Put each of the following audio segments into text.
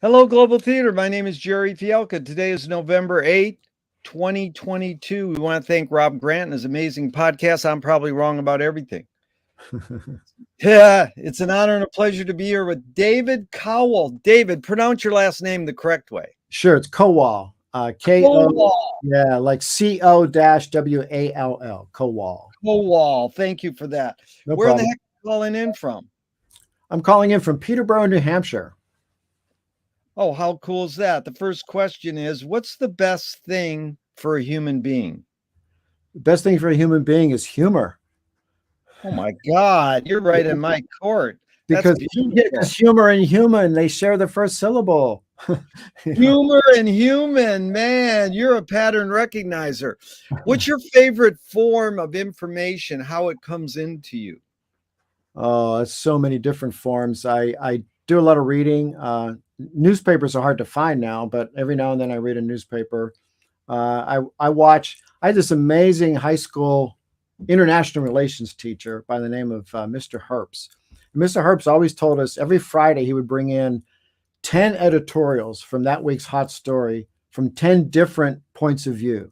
Hello, Global Theater. My name is Jerry Fielka. Today is November 8th, 2022. We want to thank Rob Grant and his amazing podcast. I'm probably wrong about everything. Yeah, it's an honor and a pleasure to be here with David Kowal. David, pronounce your last name the correct way. Sure, it's Kowal. K-O, Kowal. yeah, like C-O-W-A-L-L, Kowal. Kowal. Thank you for that. No Where in the problem. heck are you calling in from? I'm calling in from Peterborough, New Hampshire. Oh, how cool is that? The first question is, what's the best thing for a human being? The best thing for a human being is humor. Oh my God, you're right in my court. That's Because beautiful. humor and human, they share the first syllable. Humor and human, man, you're a pattern recognizer. What's your favorite form of information, how it comes into you? Oh, it's so many different forms. I do a lot of reading. Newspapers are hard to find now, but every now and then I read a newspaper. I had this amazing high school international relations teacher by the name of Mr. Herbst. Mr. Herbst always told us every Friday he would bring in 10 editorials from that week's hot story from 10 different points of view.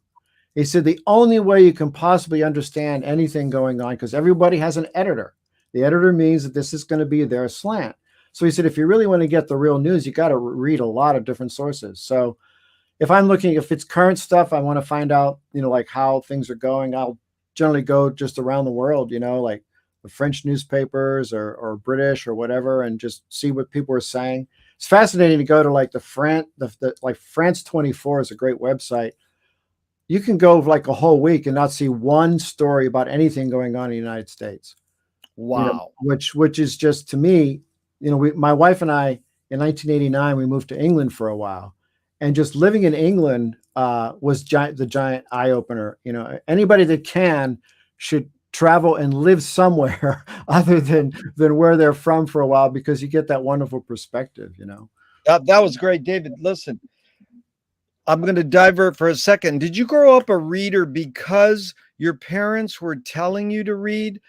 He said the only way you can possibly understand anything going on, because everybody has an editor. The editor means that this is going to be their slant. So he said, if you really want to get the real news, you got to read a lot of different sources. So if it's current stuff, I want to find out, like how things are going. I'll generally go just around the world, like the French newspapers or British or whatever, and just see what people are saying. It's fascinating to go to like like France 24 is a great website. You can go like a whole week and not see one story about anything going on in the United States. Wow. Which is just, to me, my wife and I in 1989 we moved to England for a while, and just living in England was the giant eye opener. Anybody that should travel and live somewhere other than where they're from for a while, because you get that wonderful perspective. That was great, David. Listen, I'm going to divert for a second. Did you grow up a reader because your parents were telling you to read?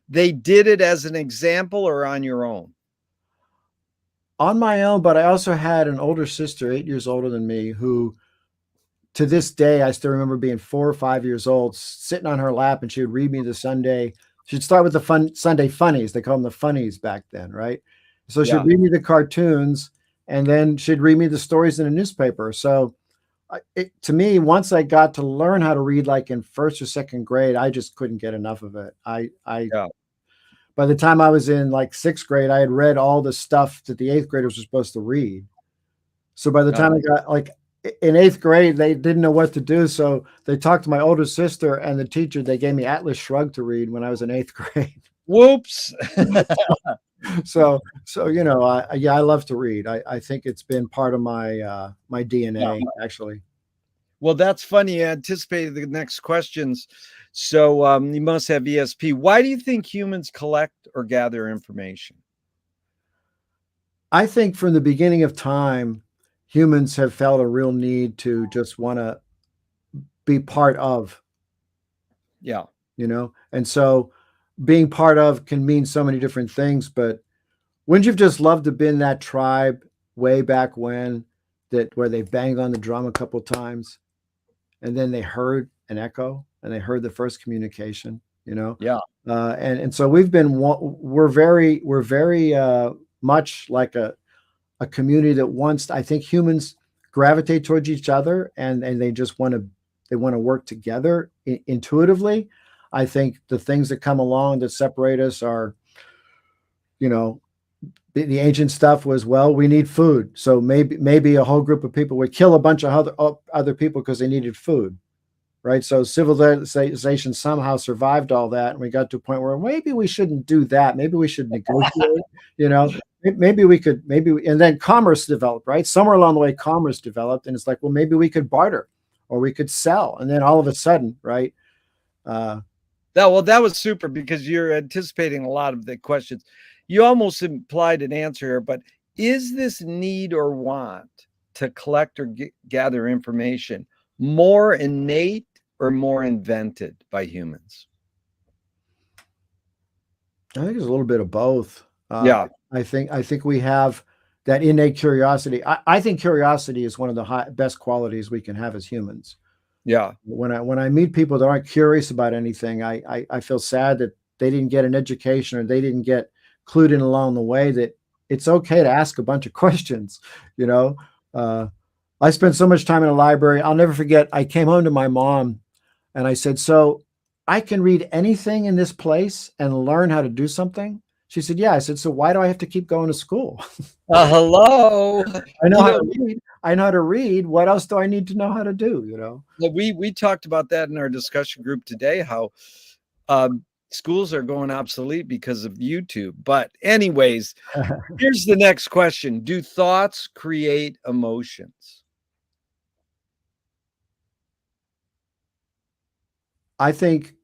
They did it as an example, or on your own? On my own, but I also had an older sister, 8 years older than me, who to this day, I still remember being 4 or 5 years old, sitting on her lap, and she would read me the Sunday. She'd start with the Sunday funnies. They call them the funnies back then, right? So she'd read me the cartoons, and then she'd read me the stories in a newspaper. So to me, once I got to learn how to read, like in first or second grade, I just couldn't get enough of it. By the time I was in like sixth grade, I had read all the stuff that the eighth graders were supposed to read. So by the time I got like in eighth grade, they didn't know what to do. So they talked to my older sister and the teacher. They gave me Atlas Shrugged to read when I was in eighth grade. Whoops. So I love to read. I think it's been part of my my DNA, actually. Well, that's funny. You anticipated the next questions. So you must have ESP. Why do you think humans collect or gather information? I think from the beginning of time, humans have felt a real need to just want to be part of. Yeah. And so being part of can mean so many different things, but wouldn't you have just loved to have been that tribe way back when, where they banged on the drum a couple of times and then they heard an echo and they heard the first communication, Yeah. And so we're very much like a community that wants, I think humans gravitate towards each other, and they just want to work together intuitively. I think the things that come along that separate us are, the ancient stuff was, well, we need food. So maybe a whole group of people would kill a bunch of other people because they needed food. Right. So civilization somehow survived all that. And we got to a point where maybe we shouldn't do that. Maybe we should negotiate, maybe we could, and then commerce developed, right? Somewhere along the way, commerce developed, and it's like, well, maybe we could barter or we could sell. And then all of a sudden, right. That was super, because you're anticipating a lot of the questions. You almost implied an answer here, but is this need or want to collect or gather information more innate or more invented by humans? I think it's a little bit of both. Yeah. I think we have that innate curiosity. I think curiosity is one of the best qualities we can have as humans. Yeah. When I meet people that aren't curious about anything, I feel sad that they didn't get an education or they didn't get clued in along the way, that it's okay to ask a bunch of questions. You know, I spent so much time in a library. I'll never forget. I came home to my mom and I said, "So I can read anything in this place and learn how to do something?" She said, "Yeah." I said, "So why do I have to keep going to school? Hello. I know You how know, to read. I know how to read. What else do I need to know how to do?" You know? we talked about that in our discussion group today, how schools are going obsolete because of YouTube. But anyways, here's the next question. Do thoughts create emotions? I think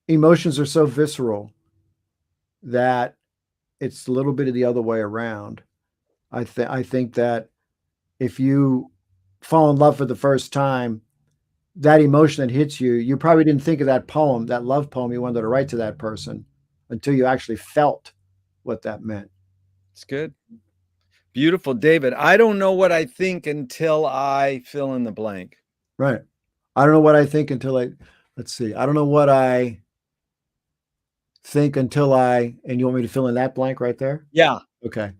emotions are so visceral that it's a little bit of the other way around. I think that if you fall in love for the first time, that emotion that hits you, you probably didn't think of that poem, that love poem you wanted to write to that person, until you actually felt what that meant. It's good. Beautiful, David. I don't know what I think until I fill in the blank. Right. I don't know what I think until let's see. I don't know what I think until and you want me to fill in that blank right there? Yeah. Okay.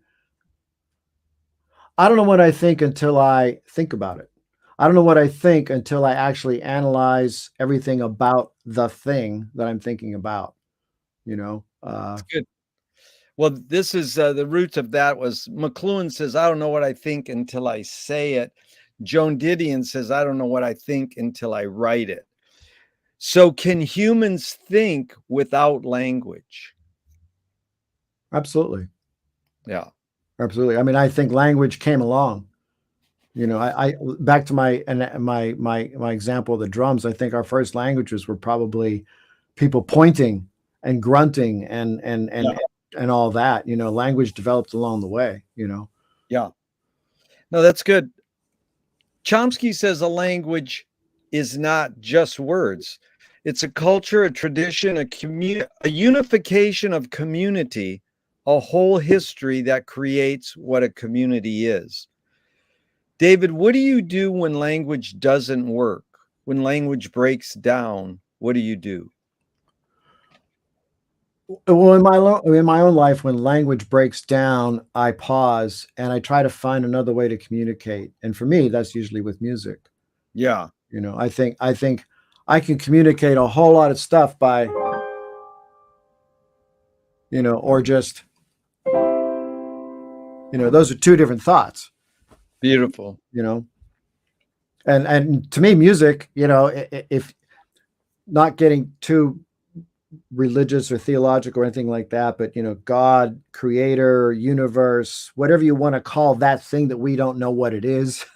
I don't know what I think until I think about it. I don't know what I think until I actually analyze everything about the thing that I'm thinking about, you know? It's good. Well, this is the roots of that was McLuhan says, I don't know what I think until I say it. Joan Didion says, I don't know what I think until I write it. So, can humans think without language? Absolutely. Yeah. Absolutely. I mean, I think language came along. You know, I back to my example of the drums. I think our first languages were probably people pointing and grunting Yeah. and all that. You know, language developed along the way. You know. Yeah. No, that's good. Chomsky says a language is not just words. It's a culture, a tradition, a unification of community, a whole history that creates what a community is. David, what do you do when language doesn't work? When language breaks down, what do you do? Well, in my own life, when language breaks down, I pause and I try to find another way to communicate. And for me, that's usually with music. Yeah. You know, I think I can communicate a whole lot of stuff by, you know, or just, you know, those are two different thoughts. Beautiful. You know, and to me, music, you know, if not getting too religious or theological or anything like that, but you know, God, creator, universe, whatever you want to call that thing that we don't know what it is,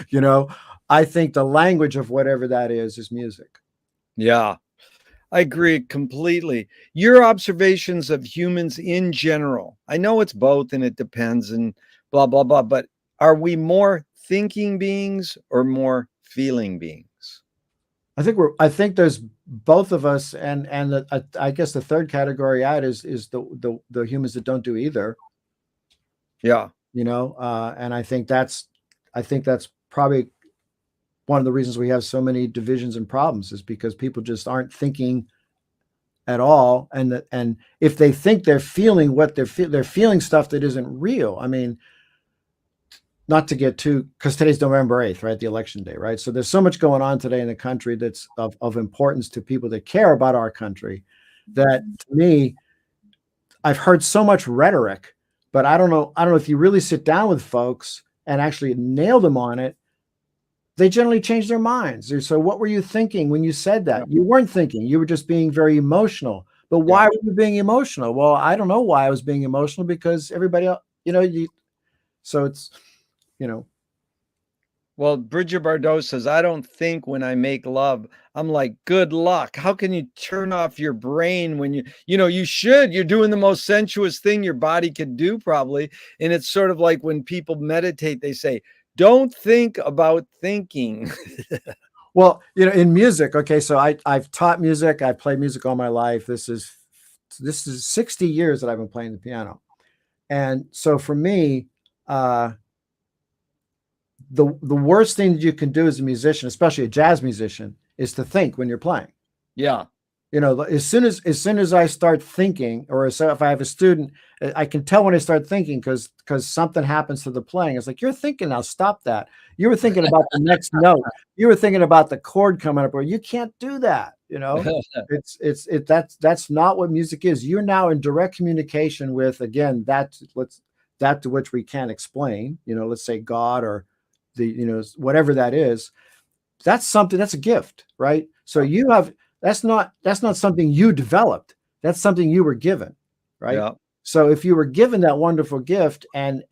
you know, I think the language of whatever that is music. Yeah. I agree completely. Your observations of humans in general. I know it's both and it depends and blah, blah, blah, but are we more thinking beings or more feeling beings? I think there's both of us, and I guess the third category out is the humans that don't do either. Yeah. You know, and I think that's probably one of the reasons we have so many divisions and problems, is because people just aren't thinking at all, and if they think they're feeling what they're feeling stuff that isn't real. I mean, not to get too, because today's November 8th, right? The election day, right? So there's so much going on today in the country that's of importance to people that care about our country, that to me, I've heard so much rhetoric, but I don't know if you really sit down with folks and actually nail them on it, they generally change their minds. So what were you thinking when you said Yeah. that? You weren't thinking, you were just being very emotional. But why Yeah. were you being emotional? Well, I don't know why I was being emotional, because everybody else, you know, so it's, you know. Well, Bridget Bardot says, I don't think when I make love. I'm like, good luck. How can you turn off your brain when you should? You're doing the most sensuous thing your body could do, probably. And it's sort of like when people meditate, they say, don't think about thinking. Well, you know, in music, okay, so I've taught music, I've played music all my life. This is 60 years that I've been playing the piano. And so for me, the worst thing that you can do as a musician, especially a jazz musician, is to think when you're playing. Yeah. You know, as soon as I start thinking, or if I have a student, I can tell when I start thinking because something happens to the playing. It's like, you're thinking now, stop that. You were thinking about the next note. You were thinking about the chord coming up, or you can't do that. You know, that's not what music is. You're now in direct communication with, again, that to which we can't explain. You know, let's say God or the, you know, whatever that is. That's something, that's a gift, right? So you have, that's not something you developed. That's something you were given, right? Yeah. So if you were given that wonderful gift and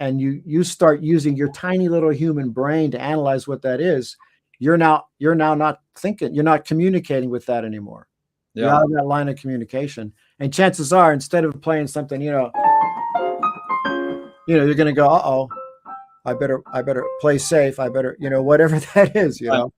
you start using your tiny little human brain to analyze what that is, you're now not thinking, you're not communicating with that anymore. Yeah. You're out of that line of communication. And chances are, instead of playing something, you know, you're going to go, uh-oh, I better play safe. I better, you know, whatever that is, you know.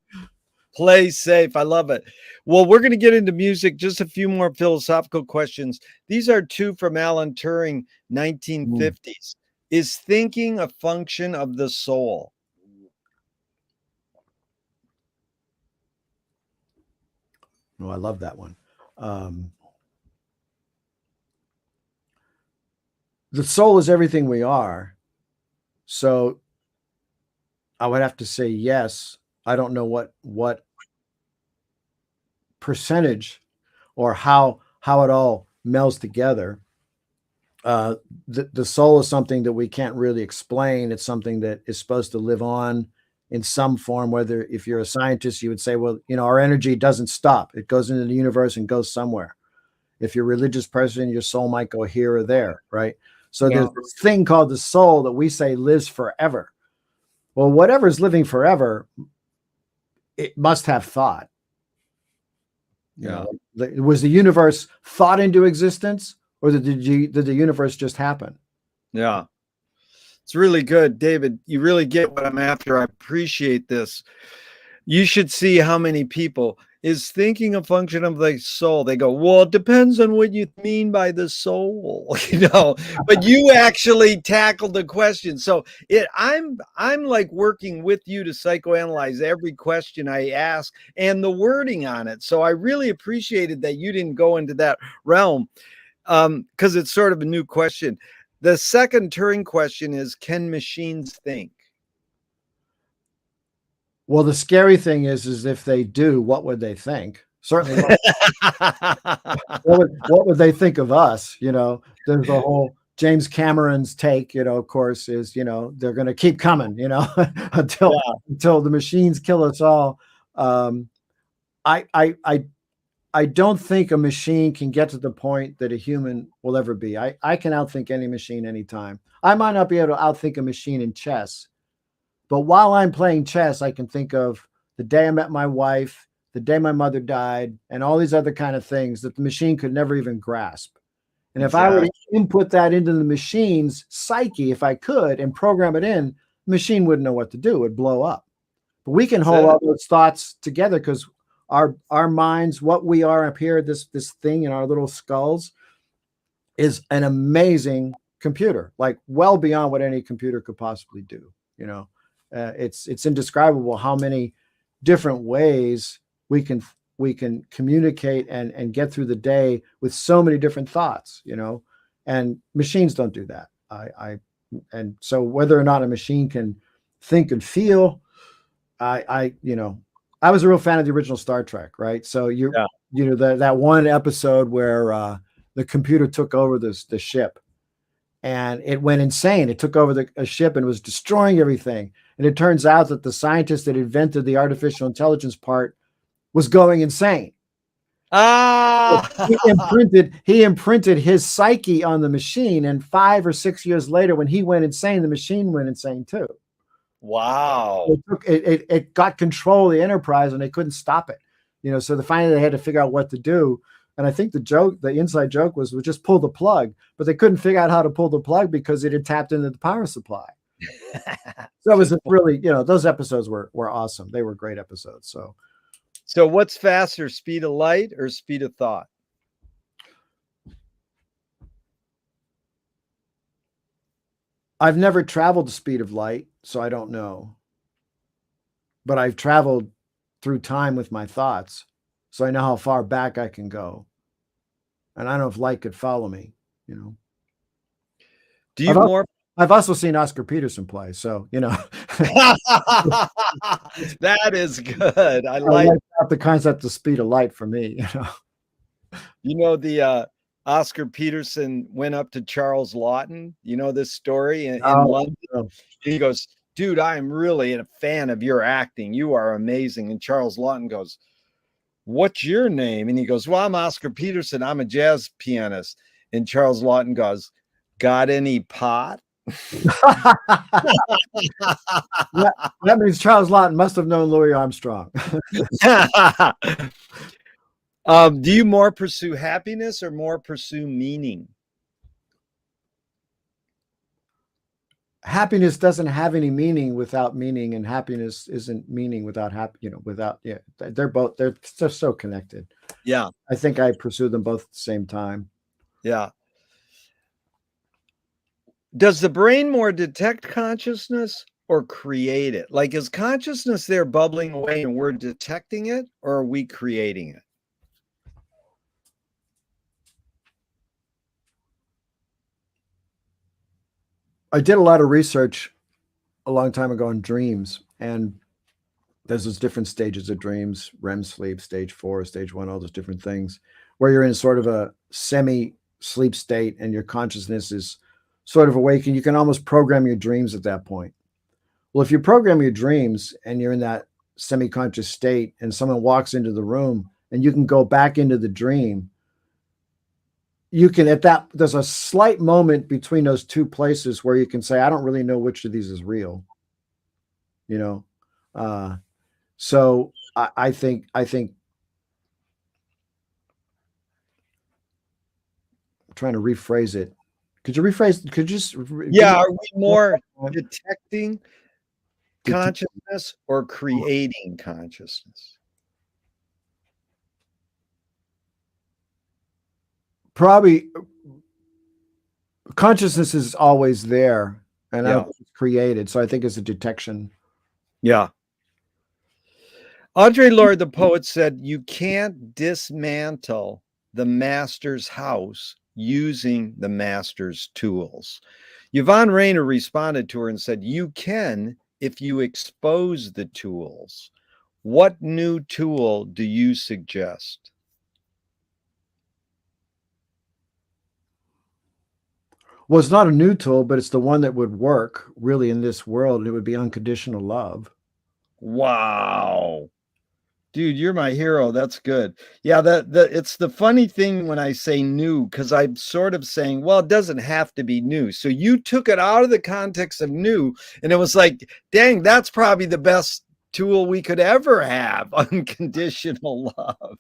Play safe. I love it. Well, we're going to get into music. Just a few more philosophical questions. These are two from Alan Turing, 1950s. Is thinking a function of the soul? Oh, I love that one. The soul is everything we are. So I would have to say yes. I don't know what percentage or how it all melds together. The soul is something that we can't really explain. It's something that is supposed to live on in some form. Whether, if you're a scientist, you would say, well, you know, our energy doesn't stop. It goes into the universe and goes somewhere. If you're a religious person, your soul might go here or there, right? So there's this thing called the soul that we say lives forever. Well, whatever's living forever, it must have thought. Yeah. You know, was the universe thought into existence, or did the universe just happen? Yeah. It's really good, David. You really get what I'm after. I appreciate this. You should see how many people is thinking a function of the soul. They go, well, it depends on what you mean by the soul, you know, but you actually tackled the question. So I'm like working with you to psychoanalyze every question I ask and the wording on it. So I really appreciated that you didn't go into that realm, because it's sort of a new question. The second Turing question is, can machines think? Well, the scary thing is if they do, what would they think? Certainly, what would they think of us? You know, there's the whole James Cameron's take. You know, of course, is, you know, they're going to keep coming. You know, until the machines kill us all. I don't think a machine can get to the point that a human will ever be. I can outthink any machine anytime. I might not be able to outthink a machine in chess, but while I'm playing chess, I can think of the day I met my wife, the day my mother died, and all these other kind of things that the machine could never even grasp. And if I were to input that into the machine's psyche, if I could, and program it in, the machine wouldn't know what to do. It would blow up. But we can hold all those thoughts together because our minds, what we are up here, this thing in our little skulls, is an amazing computer, like well beyond what any computer could possibly do. You know, it's indescribable how many different ways we can communicate and get through the day with so many different thoughts. You know, and machines don't do that. And so whether or not a machine can think and feel, you know, I was a real fan of the original Star Trek, right? So you know, that one episode where the computer took over the ship and it went insane. It took over a ship and was destroying everything. And it turns out that the scientist that invented the artificial intelligence part was going insane. He imprinted his psyche on the machine, and 5 or 6 years later, when he went insane, the machine went insane too. Wow. It got control of the Enterprise and they couldn't stop it. You know, so finally they had to figure out what to do. And I think the inside joke was just pull the plug, but they couldn't figure out how to pull the plug because it had tapped into the power supply. So it was really, you know, those episodes were awesome. They were great episodes. So what's faster, speed of light or speed of thought? I've never traveled the speed of light, so I don't know. But I've traveled through time with my thoughts, so I know how far back I can go. And I don't know if light could follow me, you know. Do you more? I've also seen Oscar Peterson play, so you know. That is good. I like the concept of speed of light for me, you know. You know, the Oscar Peterson went up to Charles Lawton. You know this story in London? He goes, dude, I'm really a fan of your acting. You are amazing. And Charles Lawton goes, what's your name? And he goes, well, I'm Oscar Peterson. I'm a jazz pianist. And Charles Lawton goes, got any pot? That means Charles Lawton must have known Louis Armstrong. Do you more pursue happiness or more pursue meaning? Happiness doesn't have any meaning without meaning, and happiness isn't meaning without without, they're so connected. Yeah. I think I pursue them both at the same time. Yeah. Does the brain more detect consciousness or create it? Like, is consciousness there bubbling away and we're detecting it, or are we creating it? I did a lot of research a long time ago on dreams, and there's those different stages of dreams: REM sleep, stage 4, stage 1, all those different things, where you're in sort of a semi-sleep state and your consciousness is sort of awake, and you can almost program your dreams at that point. Well, if you program your dreams and you're in that semi-conscious state and someone walks into the room and you can go back into the dream, you can, there's a slight moment between those two places where you can say, I don't really know which of these is real, you know? So I think I'm trying to rephrase it. Could you just? Yeah. Are we more detecting consciousness or creating consciousness? Probably consciousness is always there and it's created. So I think it's a detection. Yeah. Audre Lorde, the poet, said, you can't dismantle the master's house using the master's tools. Yvonne Rainer responded to her and said, you can if you expose the tools. What new tool do you suggest? Well, it's not a new tool, but it's the one that would work really in this world, and it would be unconditional love. Wow. Dude, you're my hero. That's good. Yeah, it's the funny thing when I say new, because I'm sort of saying, well, it doesn't have to be new. So you took it out of the context of new, and it was like, dang, that's probably the best tool we could ever have, unconditional love.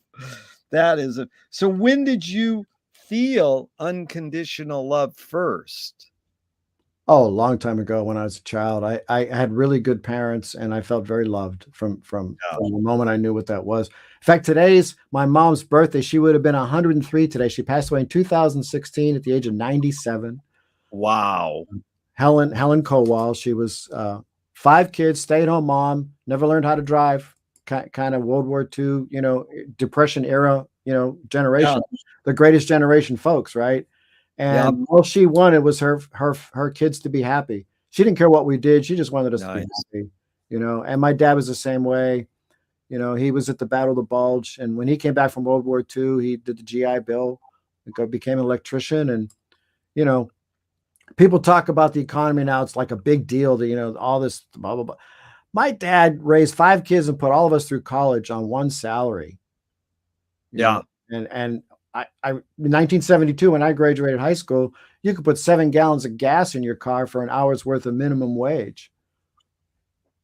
That is it. So when did you feel unconditional love first? Oh, a long time ago when I was a child. I had really good parents and I felt very loved from the moment I knew what that was. In fact, today's my mom's birthday. She would have been 103 today. She passed away in 2016 at the age of 97. Wow. Helen Kowal. She was 5 kids, stay-at-home mom, never learned how to drive, kind of World War II, Depression era, generation, the greatest generation folks, right? And all she wanted was her kids to be happy. She didn't care what we did. She just wanted us to be happy, And my dad was the same way. He was at the Battle of the Bulge, and when he came back from World War II, he did the GI Bill, became an electrician, and people talk about the economy now. It's like a big deal to all this blah blah blah. My dad raised 5 kids and put all of us through college on one salary. And I in 1972, when I graduated high school, you could put 7 gallons of gas in your car for an hour's worth of minimum wage.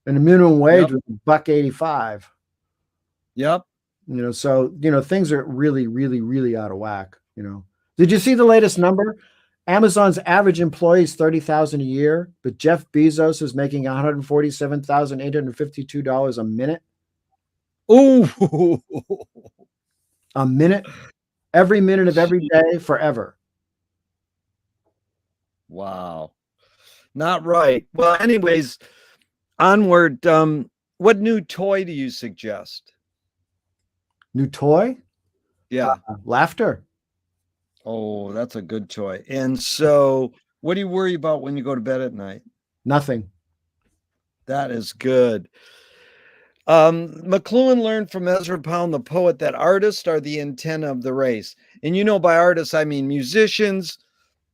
And the minimum wage was $1.85. Yep. So, things are really, really, really out of whack. Did you see the latest number? Amazon's average employee is $30,000 a year, but Jeff Bezos is making $147,852 a minute. Ooh. A minute. Every minute of every day, forever. Wow. Not right. Well, anyways, onward. What new toy do you suggest? New toy? Yeah. Laughter. Oh, that's a good toy. And so, what do you worry about when you go to bed at night? Nothing. That is good. McLuhan learned from Ezra Pound, the poet, that artists are the antenna of the race. And by artists, I mean musicians,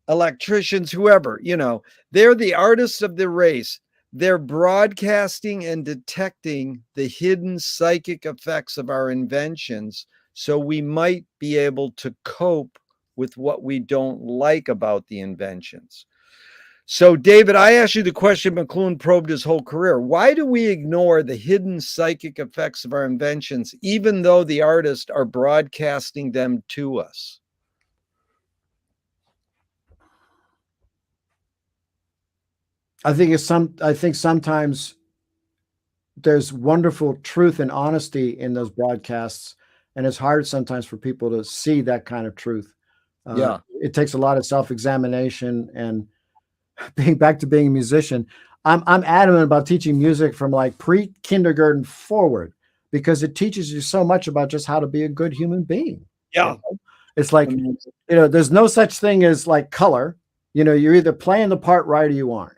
electricians, whoever, they're the artists of the race. They're broadcasting and detecting the hidden psychic effects of our inventions so we might be able to cope with what we don't like about the inventions. So, David, I asked you the question McLuhan probed his whole career. Why do we ignore the hidden psychic effects of our inventions, even though the artists are broadcasting them to us? I think sometimes there's wonderful truth and honesty in those broadcasts, and it's hard sometimes for people to see that kind of truth. Yeah. It takes a lot of self-examination, and being back to being a musician, I'm adamant about teaching music from like pre-kindergarten forward, because it teaches you so much about just how to be a good human being. Yeah. It's like, there's no such thing as like color. You're either playing the part right or you aren't.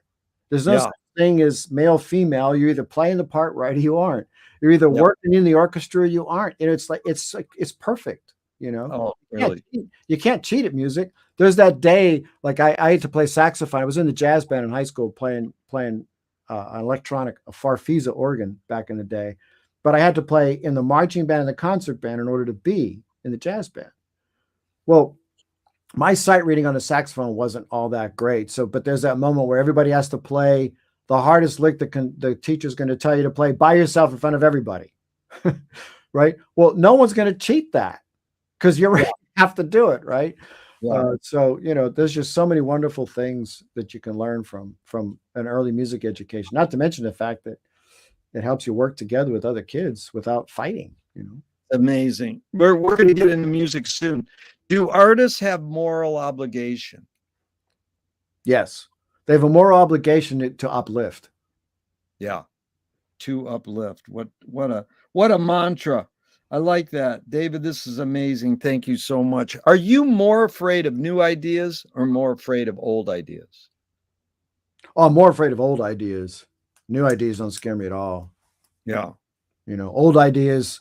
There's no such thing as male, female. You're either playing the part right or you aren't. You're either working in the orchestra or you aren't. It's like, it's perfect. Oh, really? You can't cheat at music. There's that day, like I had to play saxophone. I was in the jazz band in high school playing an electronic Farfisa organ back in the day, but I had to play in the marching band and the concert band in order to be in the jazz band. Well, my sight reading on the saxophone wasn't all that great. So, but there's that moment where everybody has to play the hardest lick the teacher's going to tell you to play by yourself in front of everybody. Right? Well, no one's going to cheat that, because you have to do it, right? Yeah. So, there's just so many wonderful things that you can learn from an early music education, not to mention the fact that it helps you work together with other kids without fighting. Amazing. We're going to get into music soon. Do artists have moral obligation? Yes. They have a moral obligation to uplift. Yeah. To uplift. What a mantra. I like that. David, this is amazing. Thank you so much. Are you more afraid of new ideas or more afraid of old ideas? Oh, I'm more afraid of old ideas. New ideas don't scare me at all. Yeah. Old ideas.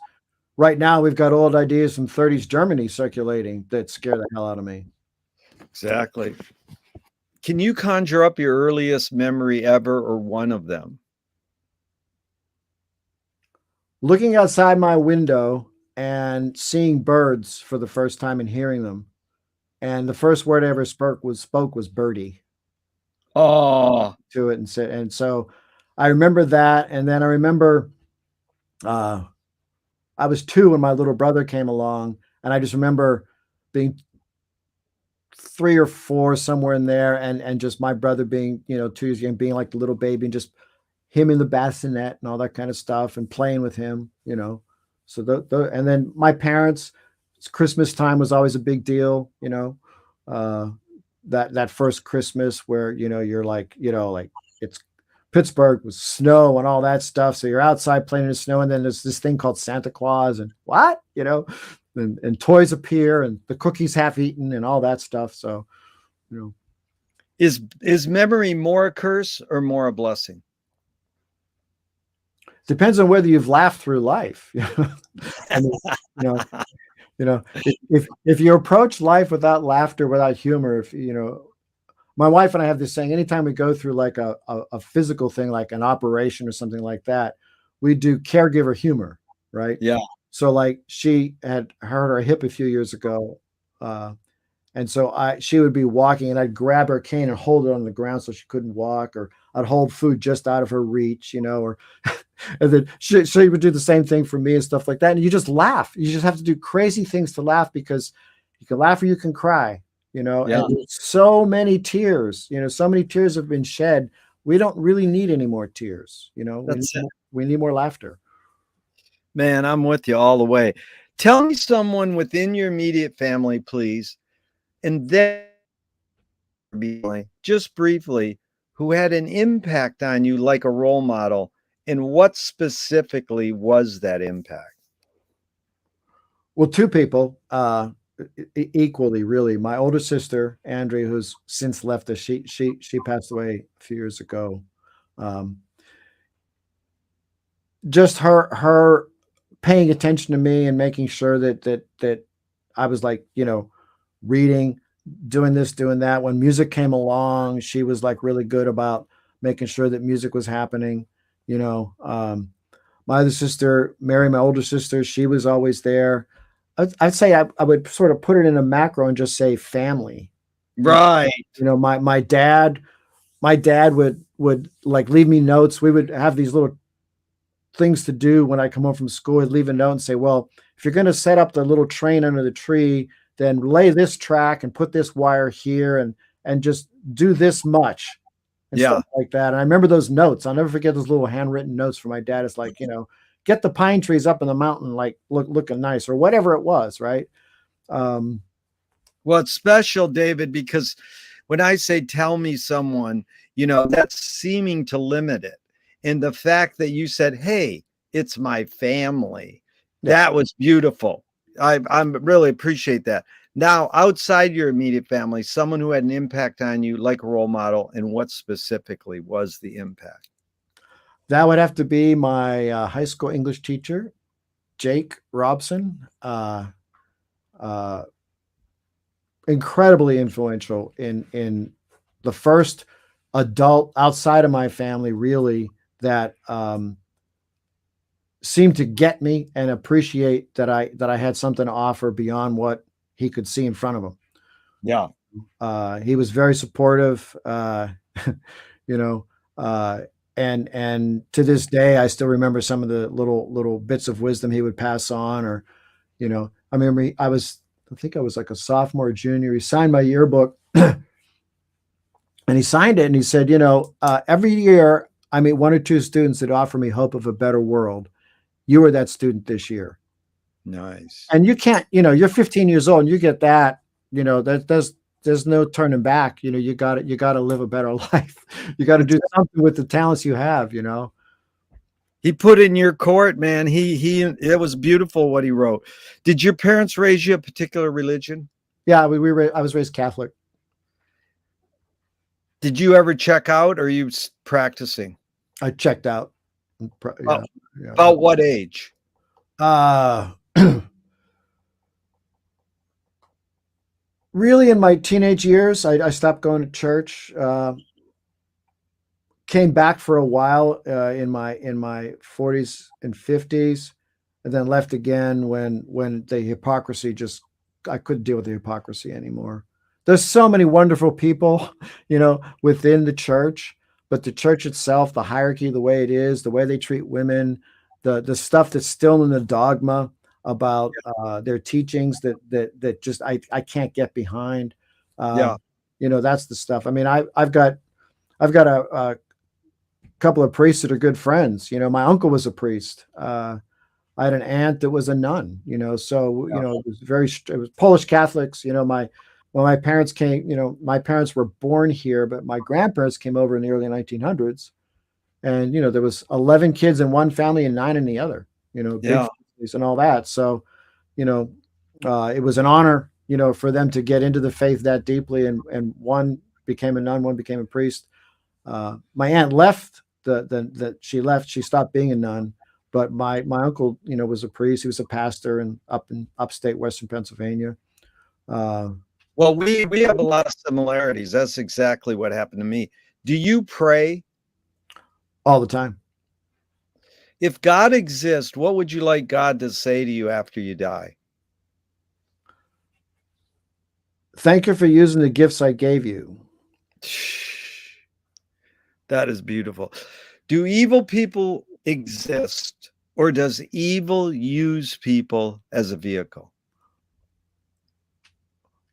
Right now, we've got old ideas from 30s Germany circulating that scare the hell out of me. Exactly. Can you conjure up your earliest memory ever, or one of them? Looking outside my window and seeing birds for the first time and hearing them. And the first word I ever spoke was birdie. Oh, to it. And so I remember that. And then I remember I was 2 when my little brother came along, and I just remember being 3 or 4, somewhere in there, and just my brother being, 2 years young, being like the little baby, and just him in the bassinet and all that kind of stuff, and playing with him. So and then my parents, Christmas time was always a big deal. That first Christmas where you're like, it's Pittsburgh with snow and all that stuff. So you're outside playing in the snow, and then there's this thing called Santa Claus, and and toys appear, and the cookies half eaten, and all that stuff. So, is memory more a curse or more a blessing? Depends on whether you've laughed through life. I mean, if you approach life without laughter, without humor, my wife and I have this saying: anytime we go through like a physical thing, like an operation or something like that, we do caregiver humor, right? Yeah. So like she had hurt her hip a few years ago, and so she would be walking, and I'd grab her cane and hold it on the ground so she couldn't walk, or I'd hold food just out of her reach, or and then she would do the same thing for me and stuff like that. And you just laugh. You just have to do crazy things to laugh, because you can laugh or you can cry. Yeah. And so many tears, so many tears have been shed. We don't really need any more tears. We need more laughter. Man, I'm with you all the way. Tell me someone within your immediate family, please, and then just briefly, who had an impact on you like a role model, and what specifically was that impact? Well, two people, equally, really. My older sister, Andrea, who's since left us. She passed away a few years ago. Um, just her paying attention to me and making sure that I was like, reading, doing this, doing that. When music came along, she was like really good about making sure that music was happening. You know, my other sister, Mary, my older sister, she was always there. I'd say I would sort of put it in a macro and just say family. Right. My dad would like leave me notes. We would have these little things to do when I come home from school. I'd leave a note and say, well, if you're going to set up the little train under the tree, then lay this track and put this wire here and just do this much and Yeah. stuff like that. And I remember those notes. I'll never forget those little handwritten notes from my dad. It's like, get the pine trees up in the mountain, like looking nice or whatever it was. Right. Well, it's special, David, because when I say tell me someone, that's seeming to limit it. And the fact that you said, hey, it's my family, that was beautiful. I really appreciate that. Now, outside your immediate family, someone who had an impact on you like a role model, and what specifically was the impact? That would have to be my high school English teacher, Jake Robson. Incredibly influential in the first adult outside of my family, really, that seemed to get me and appreciate that I had something to offer beyond what he could see in front of him. Yeah. He was very supportive, you know, and to this day, I still remember some of the little bits of wisdom he would pass on. Or, I remember I think I was like a sophomore or junior. He signed my yearbook, and he signed it, and he said, every year I meet one or two students that offer me hope of a better world. You were that student this year. Nice. And you can't, you're 15 years old and you get that, there's no turning back. You got to live a better life. You got to do something with the talents you have. He put in your court, man. It was beautiful what he wrote. Did your parents raise you a particular religion? Yeah, I was raised Catholic. Did you ever check out, or are you practicing? I checked out. Yeah. About what age? Really in my teenage years, I stopped going to church. Came back for a while in my 40s and 50s, and then left again when the hypocrisy I couldn't deal with the hypocrisy anymore. There's so many wonderful people, within the church, but the church itself, the hierarchy, the way it is, the way they treat women, the stuff that's still in the dogma about their teachings that just I can't get behind. That's the stuff. I mean, I've got a couple of priests that are good friends. My uncle was a priest. I had an aunt that was a nun. So it was Polish Catholics. When my parents came, my parents were born here, but my grandparents came over in the early 1900s, and there was 11 kids in one family and 9 in the other. Big families and all that. So, it was an honor, for them to get into the faith that deeply, and one became a nun, one became a priest. My aunt left. She stopped being a nun, but my uncle, was a priest. He was a pastor in upstate Western Pennsylvania. Well, we have a lot of similarities. That's exactly what happened to me. Do you pray? All the time. If God exists, what would you like God to say to you after you die? Thank you for using the gifts I gave you. That is beautiful. Do evil people exist, or does evil use people as a vehicle?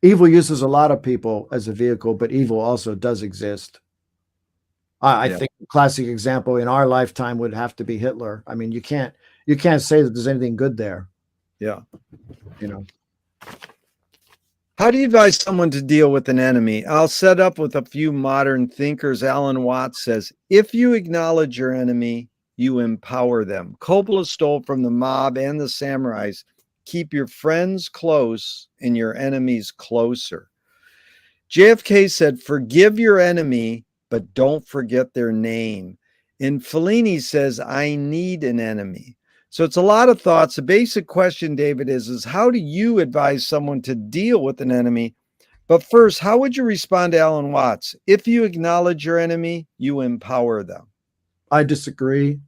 Evil uses a lot of people as a vehicle, but evil also does exist. I think the classic example in our lifetime would have to be Hitler. I mean, you can't say that there's anything good there. Yeah. How do you advise someone to deal with an enemy? I'll set up with a few modern thinkers. Alan Watts says, if you acknowledge your enemy, you empower them. Coppola stole from the mob and the samurais. Keep your friends close and your enemies closer. JFK said, forgive your enemy, but don't forget their name. And Fellini says, I need an enemy. So it's a lot of thoughts. The basic question, David, is how do you advise someone to deal with an enemy? But first, how would you respond to Alan Watts? If you acknowledge your enemy, you empower them. I disagree.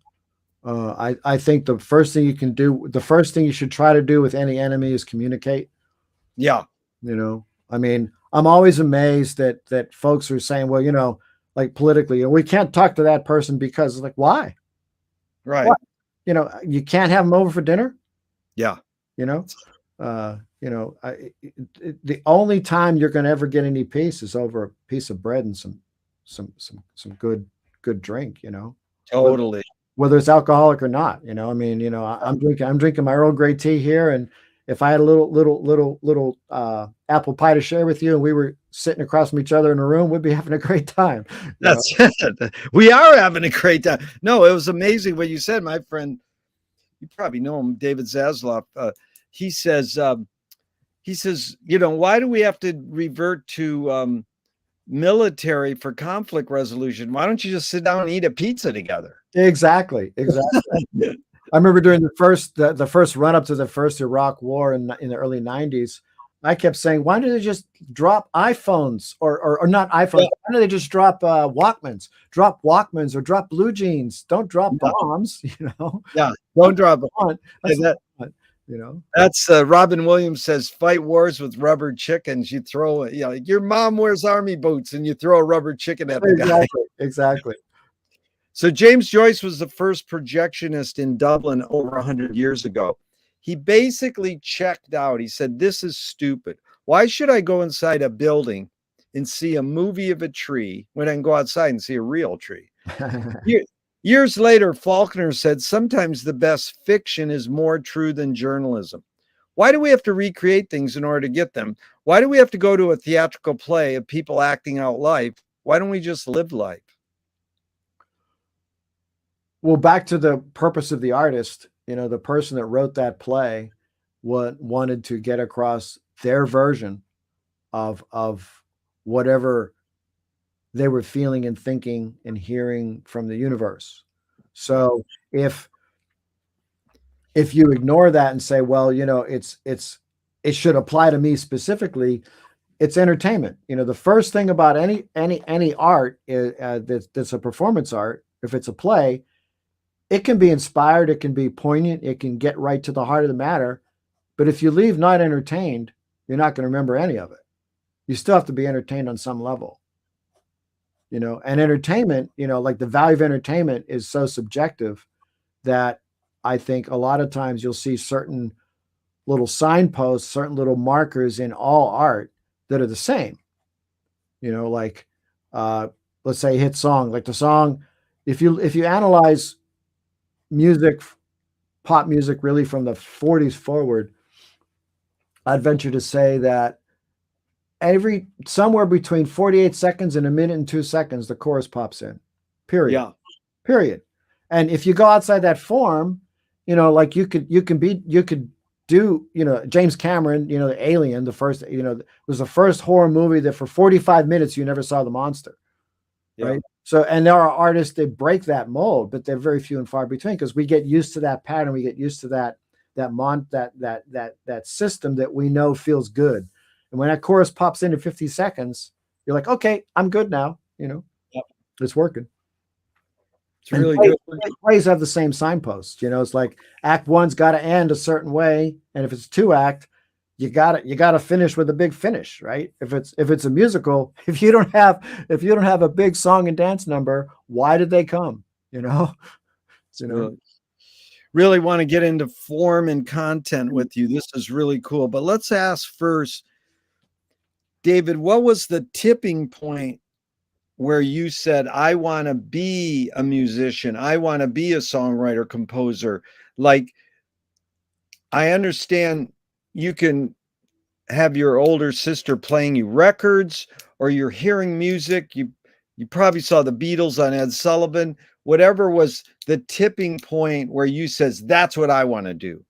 I think the first thing you can do, the first thing you should try to do with any enemy is communicate. Yeah. You know, I mean, I'm always amazed that folks are saying, well, like politically, we can't talk to that person because, like, why? Right. What? You can't have them over for dinner. Yeah. The only time you're going to ever get any peace is over a piece of bread and some good drink. Totally. Whether it's alcoholic or not. I mean, I'm drinking my Earl Grey tea here, and if I had a little apple pie to share with you, and we were sitting across from each other in a room, we'd be having a great time. That's it. We are having a great time. No, it was amazing what you said, my friend. You probably know him, David Zasloff. He says, why do we have to revert to military for conflict resolution? Why don't you just sit down and eat a pizza together? Exactly. I remember during the first run up to the first Iraq War in the early 90s, I kept saying, why don't they just drop iPhones or not iPhones? Yeah. Why don't they just drop Walkmans? Drop Walkmans or drop blue jeans. Don't drop bombs, Yeah, don't drop bombs. That's Robin Williams says, fight wars with rubber chickens. You throw like your mom wears army boots and you throw a rubber chicken at the guy. Exactly. So James Joyce was the first projectionist in Dublin over 100 years ago. He basically checked out. He said, this is stupid. Why should I go inside a building and see a movie of a tree when I can go outside and see a real tree? Years later, Faulkner said, sometimes the best fiction is more true than journalism. Why do we have to recreate things in order to get them? Why do we have to go to a theatrical play of people acting out life? Why don't we just live life? Well, back to the purpose of the artist, the person that wrote that play wanted to get across their version of whatever they were feeling and thinking and hearing from the universe. So if you ignore that and say, well, it should apply to me specifically, it's entertainment. The first thing about any art is, that's a performance art. If it's a play, it can be inspired, it can be poignant, it can get right to the heart of the matter. But if you leave not entertained, you're not going to remember any of it. You still have to be entertained on some level. And entertainment, like the value of entertainment is so subjective that I think a lot of times you'll see certain little signposts, certain little markers in all art that are the same. Like let's say hit song, like the song, if you analyze music, pop music, really from the 40s forward, I'd venture to say that somewhere between 48 seconds and a minute and 2 seconds, the chorus pops in, period. Yeah. Period. And if you go outside that form, like you could do, James Cameron, the Alien, the first, was the first horror movie that for 45 minutes, you never saw the monster. Yeah. Right. So, and there are artists that break that mold, but they're very few and far between because we get used to that pattern. We get used to that system that we know feels good. And when that chorus pops in 50 seconds, you're like, okay, I'm good now. Yep. It's working. It's really good. Plays have the same signposts. It's like act one's got to end a certain way. And if it's 2-act, you got to finish with a big finish, right? If it's a musical, if you don't have a big song and dance number, why did they come? Really want to get into form and content with you. This is really cool. But let's ask first, David, what was the tipping point where you said, I want to be a musician, I want to be a songwriter, composer? Like, I understand you can have your older sister playing you records, or you're hearing music. You probably saw the Beatles on Ed Sullivan. Whatever was the tipping point where you says, that's what I want to do.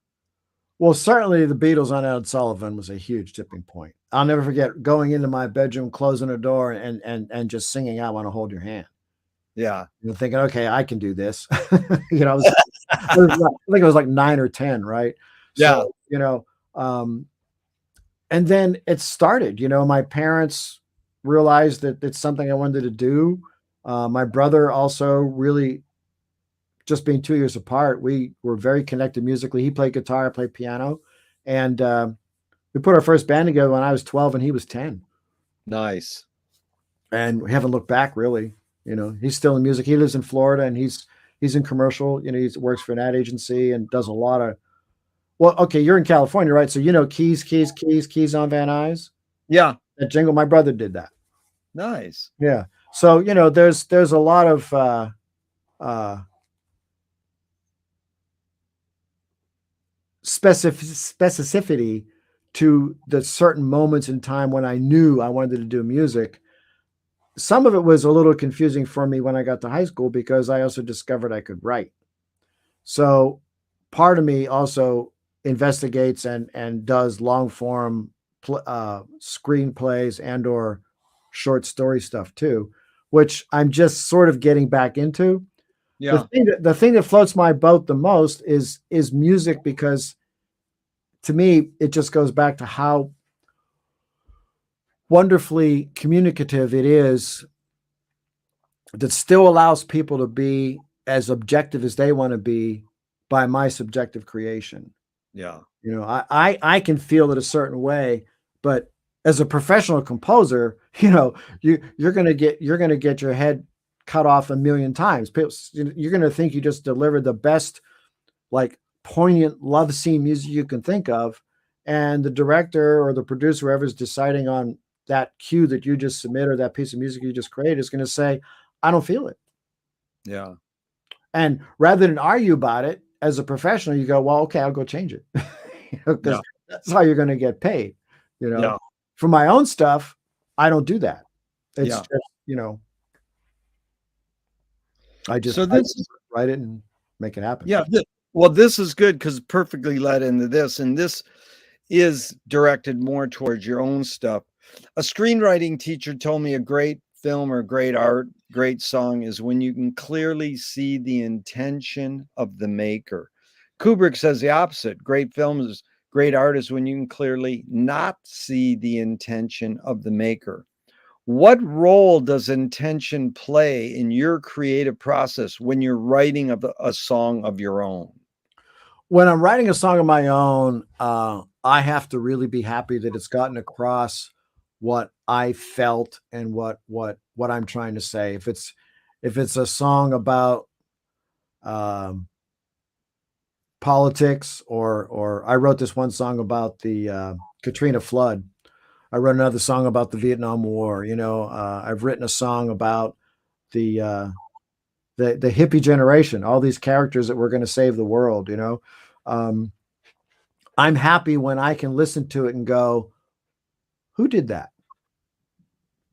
Well, certainly the Beatles on Ed Sullivan was a huge tipping point. I'll never forget going into my bedroom, closing the door, and just singing "I Want to Hold Your Hand." Yeah. You know, thinking, okay, I can do this. You know, I think it was like 9 or 10, right? Yeah. So, you know, and then it started. You know, my parents realized that it's something I wanted to do. My brother also really, just being 2 years apart, we were very connected musically. He played guitar, I played piano, and we put our first band together when I was 12 and he was 10. Nice. And we haven't looked back really. You know, he's still in music. He lives in Florida and he's in commercial. You know, he works for an ad agency and does a lot of. Well, okay, you're in California, right? So you know Keys on Van Nuys. Yeah. That jingle, my brother did that. Nice. Yeah. So you know, there's a lot of specificity to the certain moments in time when I knew I wanted to do music. Some of it was a little confusing for me when I got to high school because I also discovered I could write. So part of me also investigates and does long form screenplays and or short story stuff too, which I'm just sort of getting back into. Yeah. The thing that floats my boat the most is music, because to me it just goes back to how wonderfully communicative it is, that still allows people to be as objective as they want to be by my subjective creation. Yeah. You know, I can feel it a certain way, but as a professional composer, you know, you're gonna get your head cut off a million times. You're gonna think you just delivered the best, like, poignant love scene music you can think of, and the director or the producer, whoever's deciding on that cue that you just submit or that piece of music you just created, is going to say, I don't feel it. Yeah. And rather than argue about it, as a professional, you go, well, okay, I'll go change it. Because that's how you're going to get paid. You know, Yeah. for my own stuff, I don't do that. It's Yeah. just, you know, I just write it and make it happen. Yeah. Well, this is good because it perfectly led into this. And this is directed more towards your own stuff. A screenwriting teacher told me a great film or great art, great song is when you can clearly see the intention of the maker. Kubrick says the opposite. Great films, great art is when you can clearly not see the intention of the maker. What role does intention play in your creative process when you're writing a song of your own? When I'm writing a song of my own, I have to really be happy that it's gotten across what I felt and what I'm trying to say. If it's a song about politics, or I wrote this one song about the Katrina flood. I wrote another song about the Vietnam War. You know, I've written a song about the hippie generation, all these characters that were going to save the world. You know, I'm happy when I can listen to it and go, who did that?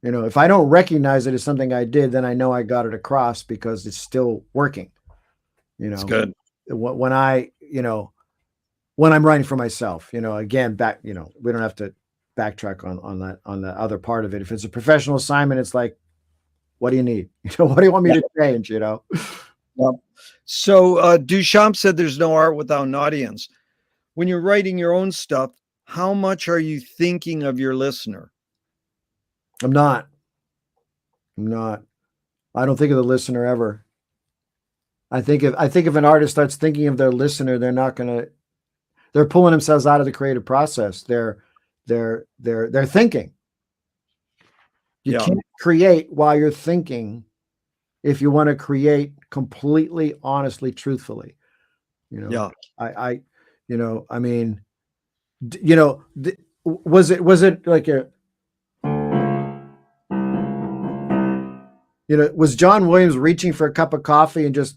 You know, if I don't recognize it as something I did, then I know I got it across because it's still working. You know, it's good. When I'm writing for myself, you know, again, we don't have to backtrack on the other part of it. If it's a professional assignment, it's like, what do you need? You know, what do you want me to change? You know? Yep. So Duchamp said there's no art without an audience. When you're writing your own stuff, how much are you thinking of your listener? I'm not. I don't think of the listener ever. I think if an artist starts thinking of their listener, they're pulling themselves out of the creative process. They're thinking. You can't create while you're thinking if you want to create completely, honestly, truthfully. You know, I mean, you know, was it like was John Williams reaching for a cup of coffee and just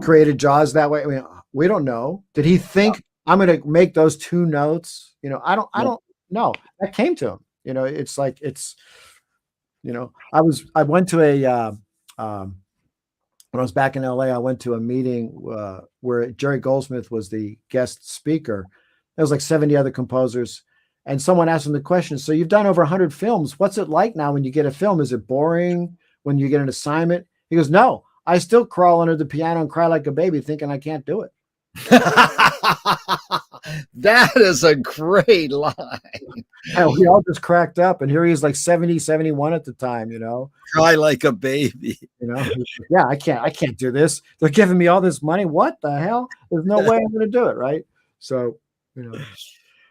created Jaws that way? I mean, we don't know. Did he think I'm going to make those two notes. I don't Yeah. know. That came to him. It's like, I went to when I was back in LA, I went to a meeting where Jerry Goldsmith was the guest speaker. There was like 70 other composers. And someone asked him the question, so you've done over 100 films. What's it like now when you get a film? Is it boring when you get an assignment? He goes, no, I still crawl under the piano and cry like a baby thinking I can't do it. That is a great line. And we all just cracked up. And here he is like 70, 71 at the time, Cry like a baby. Yeah, I can't do this. They're giving me all this money. What the hell? There's no way I'm going to do it. Right. So,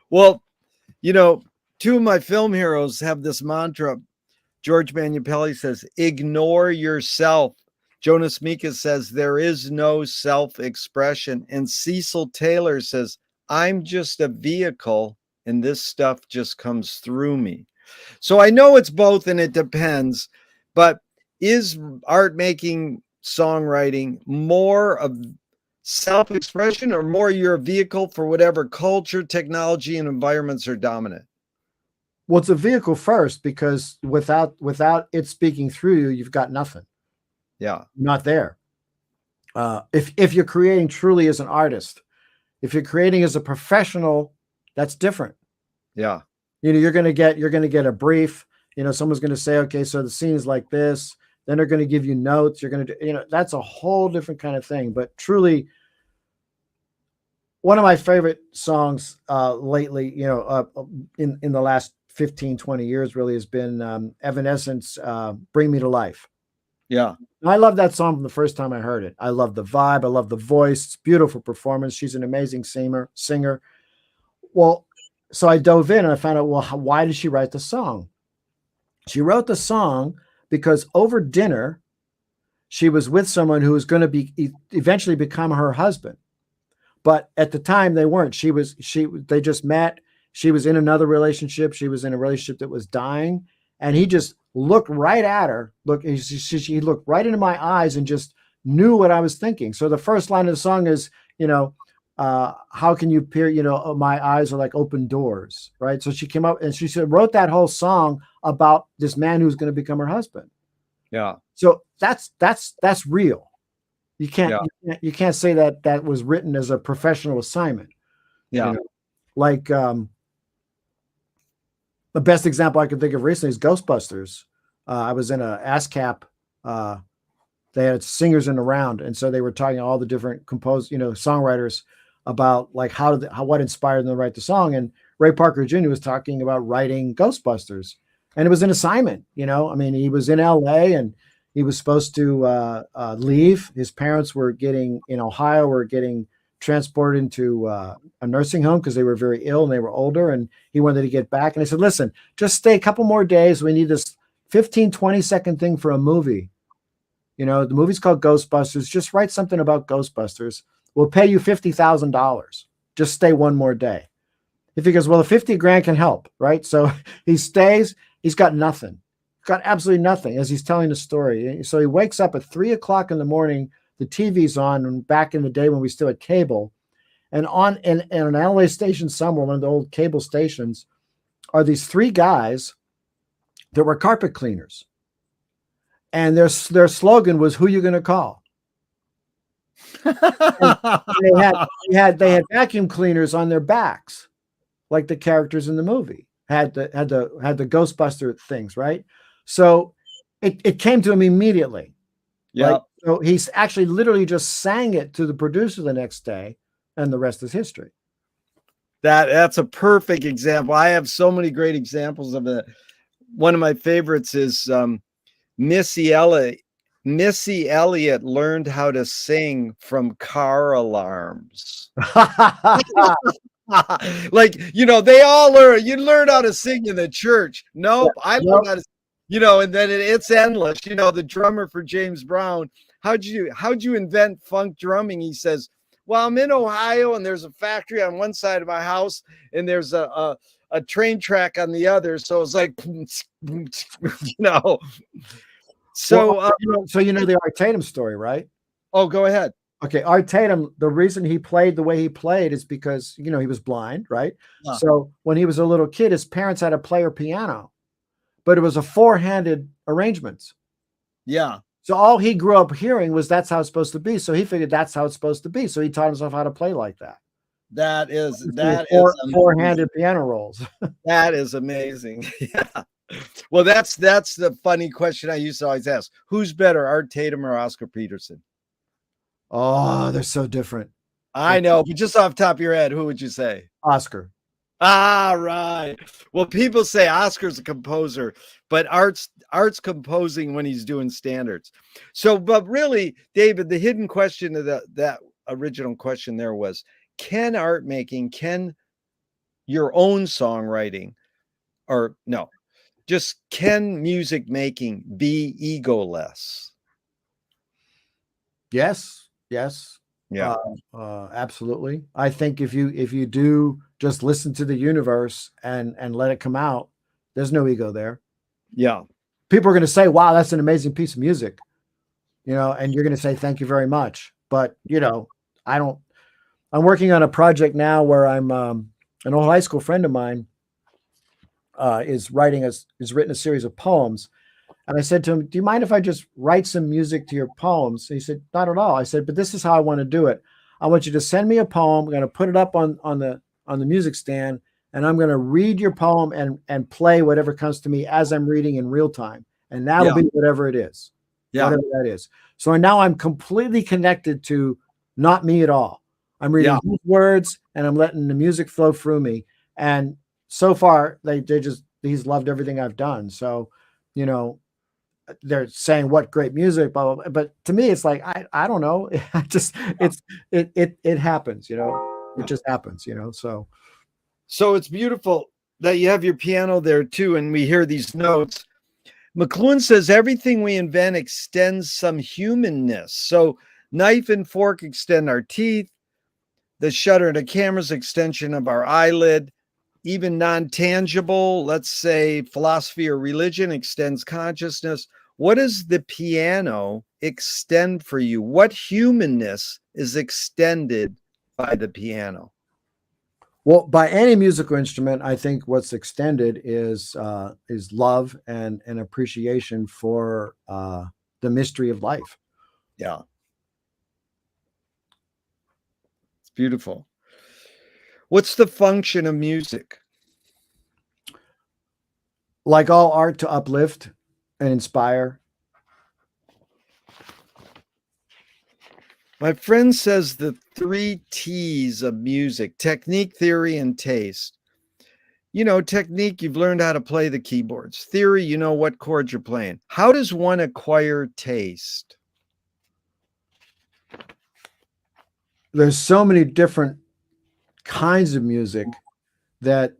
Well, two of my film heroes have this mantra. George Manupelli says, ignore yourself. Jonas Mekas says, there is no self-expression. And Cecil Taylor says, I'm just a vehicle and this stuff just comes through me. So I know it's both and it depends, but is art making, songwriting more of self-expression or more your vehicle for whatever culture, technology, and environments are dominant? Well, it's a vehicle first, because without it speaking through you, you've got nothing. Yeah. Not there. If you're creating truly as an artist, if you're creating as a professional, that's different. Yeah. You're going to get a brief, someone's going to say, okay, so the scene is like this. Then they're going to give you notes. You're going to do, that's a whole different kind of thing. But truly, one of my favorite songs lately, in the last 15, 20 years really has been Evanescence, Bring Me to Life. Yeah. And I love that song from the first time I heard it. I love the vibe. I love the voice. It's beautiful performance. She's an amazing singer. Well, so I dove in and I found out, well, why did she write the song? She wrote the song because over dinner, she was with someone who was going to eventually become her husband. But at the time they weren't. They just met. She was in another relationship. She was in a relationship that was dying. And he just looked right at her. He looked right into my eyes and just knew what I was thinking. So the first line of the song is, how can you peer, my eyes are like open doors, right? So she came up and she wrote that whole song about this man who's going to become her husband. Yeah. So that's real. You can't say that was written as a professional assignment. Yeah. The best example I can think of recently is Ghostbusters. I was in a ASCAP. They had singers in the round, and so they were talking to all the different songwriters about like what inspired them to write the song. And Ray Parker Jr. was talking about writing Ghostbusters, and it was an assignment. He was in LA and he was supposed to leave. His parents were in Ohio, were getting transported into a nursing home because they were very ill and they were older, and he wanted to get back. And I said, listen, just stay a couple more days. We need this 15, 20-second thing for a movie. The movie's called Ghostbusters. Just write something about Ghostbusters. We'll pay you $50,000. Just stay one more day. If he goes, well, the 50 grand can help, right? So he stays. He's got nothing. Got absolutely nothing as he's telling the story. So he wakes up at 3:00 in the morning. The TV's on, and back in the day when we still had cable, and on in an LA station somewhere, one of the old cable stations, are these three guys that were carpet cleaners. And their slogan was, "Who you going to call?" they had vacuum cleaners on their backs, like the characters in the movie had the Ghostbuster things, right? So it came to him immediately. Yeah. Right? So he's actually literally just sang it to the producer the next day, and the rest is history. That's a perfect example. I have so many great examples of it. One of my favorites is Missy Elliott learned how to sing from car alarms. Like, they all learn how to sing in the church. Nope. I learned how to, and then it's endless. The drummer for James Brown, how'd you invent funk drumming? He says, well, I'm in Ohio and there's a factory on one side of my house and there's a train track on the other. So it's like, So, so the Art Tatum story, right? Oh, go ahead. Okay, Art Tatum, the reason he played the way he played is because, you know, he was blind, right? Yeah. So when he was a little kid, his parents had a player piano, but it was a four-handed arrangements. Yeah. So all he grew up hearing was that's how it's supposed to be. So he figured that's how it's supposed to be. So he taught himself how to play like that. That is amazing. Four-handed piano rolls. That is amazing. Yeah. Well, that's the funny question I used to always ask. Who's better, Art Tatum or Oscar Peterson? Oh, they're so different. I know, but just off the top of your head, who would you say? Oscar. Ah, right. Well, people say Oscar's a composer, but Art's composing when he's doing standards. So, but really, David, the hidden question of that original question there was, can art making, can your own songwriting, or no, just can music making be egoless? Yes. Yes. Yeah. Absolutely. I think if you do just listen to the universe and let it come out, there's no ego there. Yeah. People are going to say, "Wow, that's an amazing piece of music," you know, and you're going to say, "Thank you very much." But you know, I don't. I'm working on a project now where I'm an old high school friend of mine is written a series of poems. And I said to him, "Do you mind if I just write some music to your poems?" He said, "Not at all." I said, "But this is how I want to do it. I want you to send me a poem. I'm going to put it up on the music stand, and I'm going to read your poem and play whatever comes to me as I'm reading in real time. And that'll be whatever it is, whatever that is." So now I'm completely connected to not me at all. I'm reading his words and I'm letting the music flow through me. And so far, he's loved everything I've done. So, you know, they're saying what great music, blah, blah, blah. But to me, it's like, I don't know. It happens, you know, it just happens, you know? So it's beautiful that you have your piano there too. And we hear these notes. McLuhan says everything we invent extends some humanness. So knife and fork extend our teeth. The shutter in a camera's extension of our eyelid. Even non-tangible, let's say philosophy or religion, extends consciousness. What does the piano extend for you? What humanness is extended by the piano? Well, by any musical instrument, I think what's extended is love and appreciation for the mystery of life. Yeah. It's beautiful. What's the function of music? Like all art, to uplift and inspire. My friend says the 3 T's of music: technique, theory, and taste. You know, technique, you've learned how to play the keyboards. Theory, you know what chords you're playing. How does one acquire taste? There's so many different kinds of music that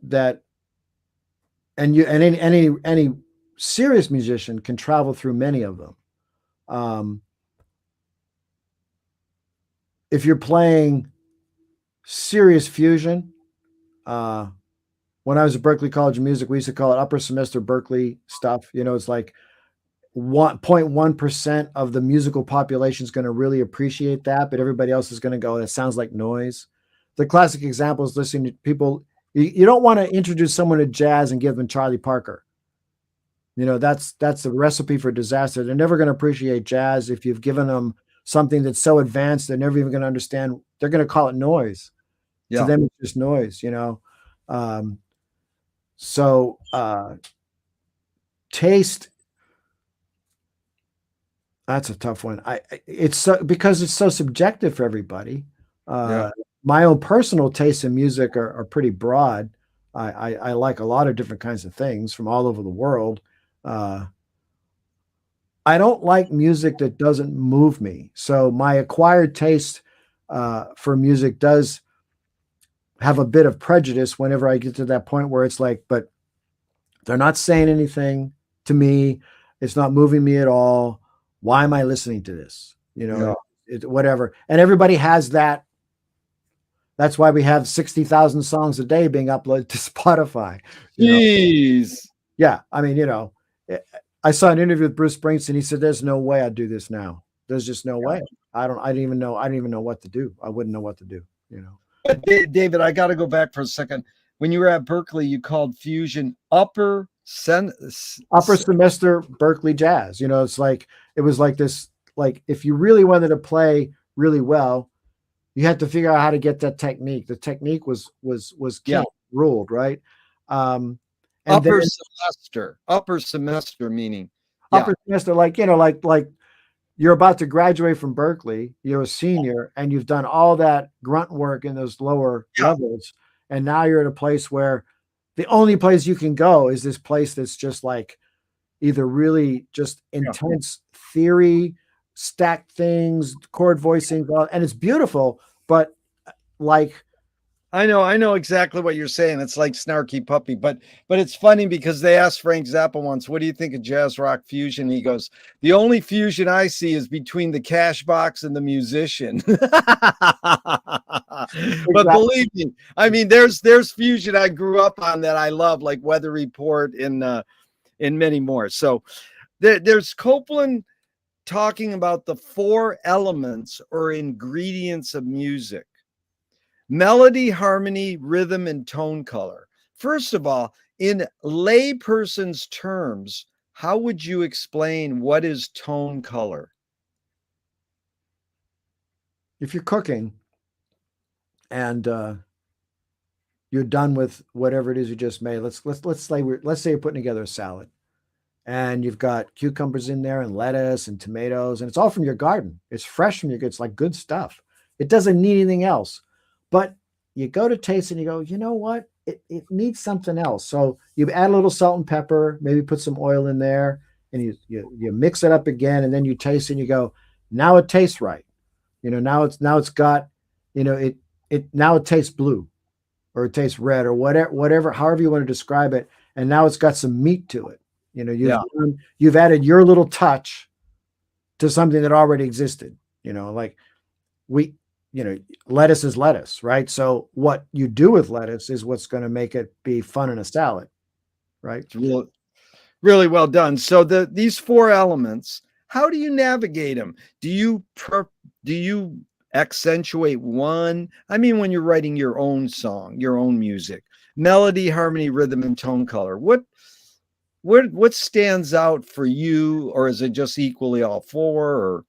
and any serious musician can travel through many of them. If you're playing serious fusion, when I was at Berklee College of Music, we used to call it upper semester Berklee stuff. You know, it's like 1.1% of the musical population is going to really appreciate that, but everybody else is going to go, "That sounds like noise." The classic example is listening to people. You don't want to introduce someone to jazz and give them Charlie Parker. You know, that's a recipe for disaster. They're never going to appreciate jazz if you've given them something that's so advanced they're never even going to understand. They're going to call it noise. Yeah. To them, it's just noise, you know. So taste, that's a tough one. Because it's so subjective for everybody. My own personal tastes in music are pretty broad. I like a lot of different kinds of things from all over the world. I don't like music that doesn't move me. So my acquired taste for music does have a bit of prejudice whenever I get to that point where it's like, but they're not saying anything to me. It's not moving me at all. Why am I listening to this? You know, whatever. And everybody has that. That's why we have 60,000 songs a day being uploaded to Spotify. Jeez. Yeah. I mean, you know, I saw an interview with Bruce Springsteen. He said, "There's no way I'd do this now. There's just no way. I didn't even know what to do. I wouldn't know what to do, you know. But David, I got to go back for a second. When you were at Berkeley, you called fusion upper semester Berkeley jazz. You know, it was like this, like if you really wanted to play really well, you had to figure out how to get that technique. The technique was key, ruled, right? And upper semester meaning upper semester, like, you know, like you're about to graduate from Berkeley, you're a senior, and you've done all that grunt work in those lower levels, and now you're at a place where the only place you can go is this place that's just like either really just intense theory, stacked things, chord voicing, and it's beautiful, but like I know exactly what you're saying. It's like snarky puppy, but it's funny because they asked Frank Zappa once, "What do you think of jazz rock fusion?" He goes, "The only fusion I see is between the cash box and the musician." But believe me, I mean, there's fusion I grew up on that I love, like Weather Report and many more. So there's Copeland talking about the 4 elements or ingredients of music: melody, harmony, rhythm, and tone color. First of all, in layperson's terms, how would you explain what is tone color? If you're cooking and you're done with whatever it is you just made, let's say you're putting together a salad, and you've got cucumbers in there and lettuce and tomatoes, and it's all from your garden. It's fresh from it's like good stuff. It doesn't need anything else. But you go to taste and you go, you know what? It needs something else. So you add a little salt and pepper, maybe put some oil in there, and you mix it up again, and then you taste it and you go, now it tastes right. You know, now it's got, you know, now it tastes blue, or it tastes red, or whatever, however you want to describe it. And now it's got some meat to it. You know, you've added your little touch to something that already existed. You know, like lettuce is lettuce, right? So what you do with lettuce is what's going to make it be fun in a salad, right? It's really, really well done. So these 4 elements, how do you navigate them? Do you accentuate one? I mean, when you're writing your own song, your own music, melody, harmony, rhythm, and tone color, what stands out for you, or is it just equally all 4, or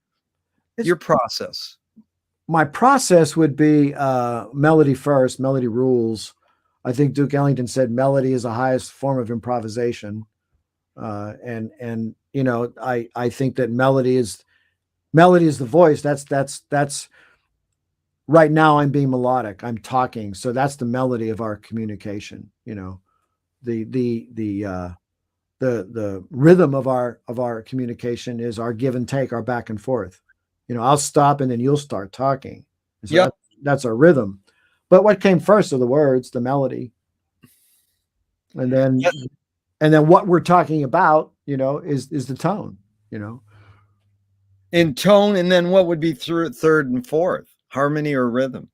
your process? My process would be melody first. Melody rules. I think Duke Ellington said melody is the highest form of improvisation, and you know, I think that melody is the voice. That's right now. I'm being melodic. I'm talking, so that's the melody of our communication. You know, the rhythm of our communication is our give and take, our back and forth. You know, I'll stop and then you'll start talking. So that's our rhythm. But what came first are the words, the melody. And then what we're talking about, you know, is the tone, you know. In tone, and then what would be third and fourth? Harmony or rhythm?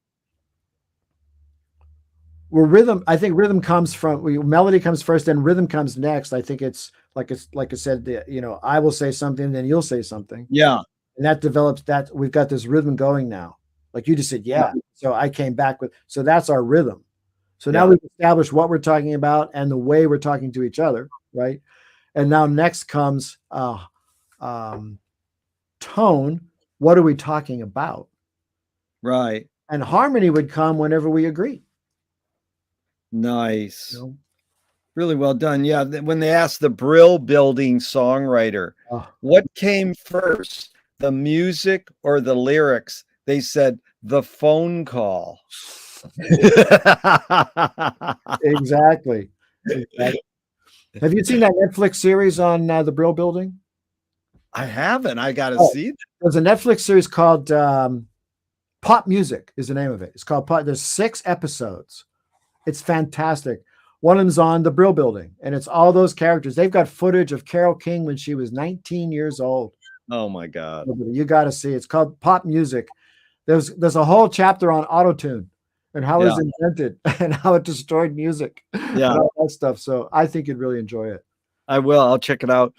Well, rhythm, I think rhythm comes from melody comes first, then rhythm comes next. I think it's like I said, you know, I will say something, then you'll say something. Yeah. And that develops that we've got this rhythm going now. Like you just said, yeah. So I came back with, so that's our rhythm. So now we've established what we're talking about and the way we're talking to each other, right? And now next comes tone. What are we talking about? Right. And harmony would come whenever we agree. Nice. You know? Really well done. Yeah. When they asked the Brill Building songwriter, what came first, the music or the lyrics? They said the phone call. Exactly. Have you seen that Netflix series on the Brill Building? I haven't. I got to see that. There's a Netflix series called Pop Music is the name of it. It's called Pop. There's 6 episodes. It's fantastic. One of them's on the Brill Building, and it's all those characters. They've got footage of Carole King when she was 19 years old. Oh my God. You got to see it. It's called Pop Music. There's a whole chapter on autotune and how it was invented and how it destroyed music. Yeah. And all that stuff. So I think you'd really enjoy it. I will. I'll check it out.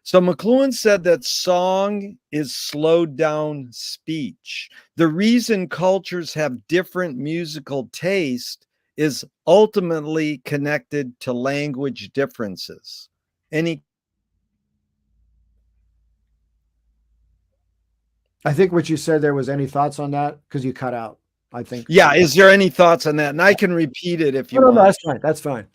So McLuhan said that song is slowed down speech. The reason cultures have different musical taste is ultimately connected to language differences. Any I think what you said there was any thoughts on that? Because you cut out, I think. Yeah, is there any thoughts on that? And I can repeat it if you No, want. that's fine. That's fine.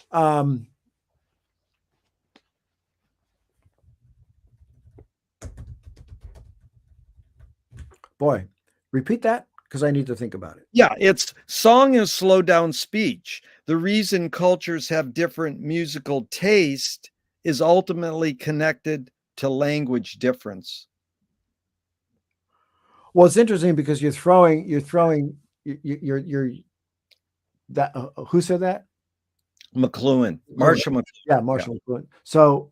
Boy, repeat that because I need to think about it. Yeah, it's song is slowed down speech. The reason cultures have different musical taste is ultimately connected to language difference. Well, it's interesting because you're that. Who said that? McLuhan, Marshall McLuhan. Yeah, Marshall McLuhan. So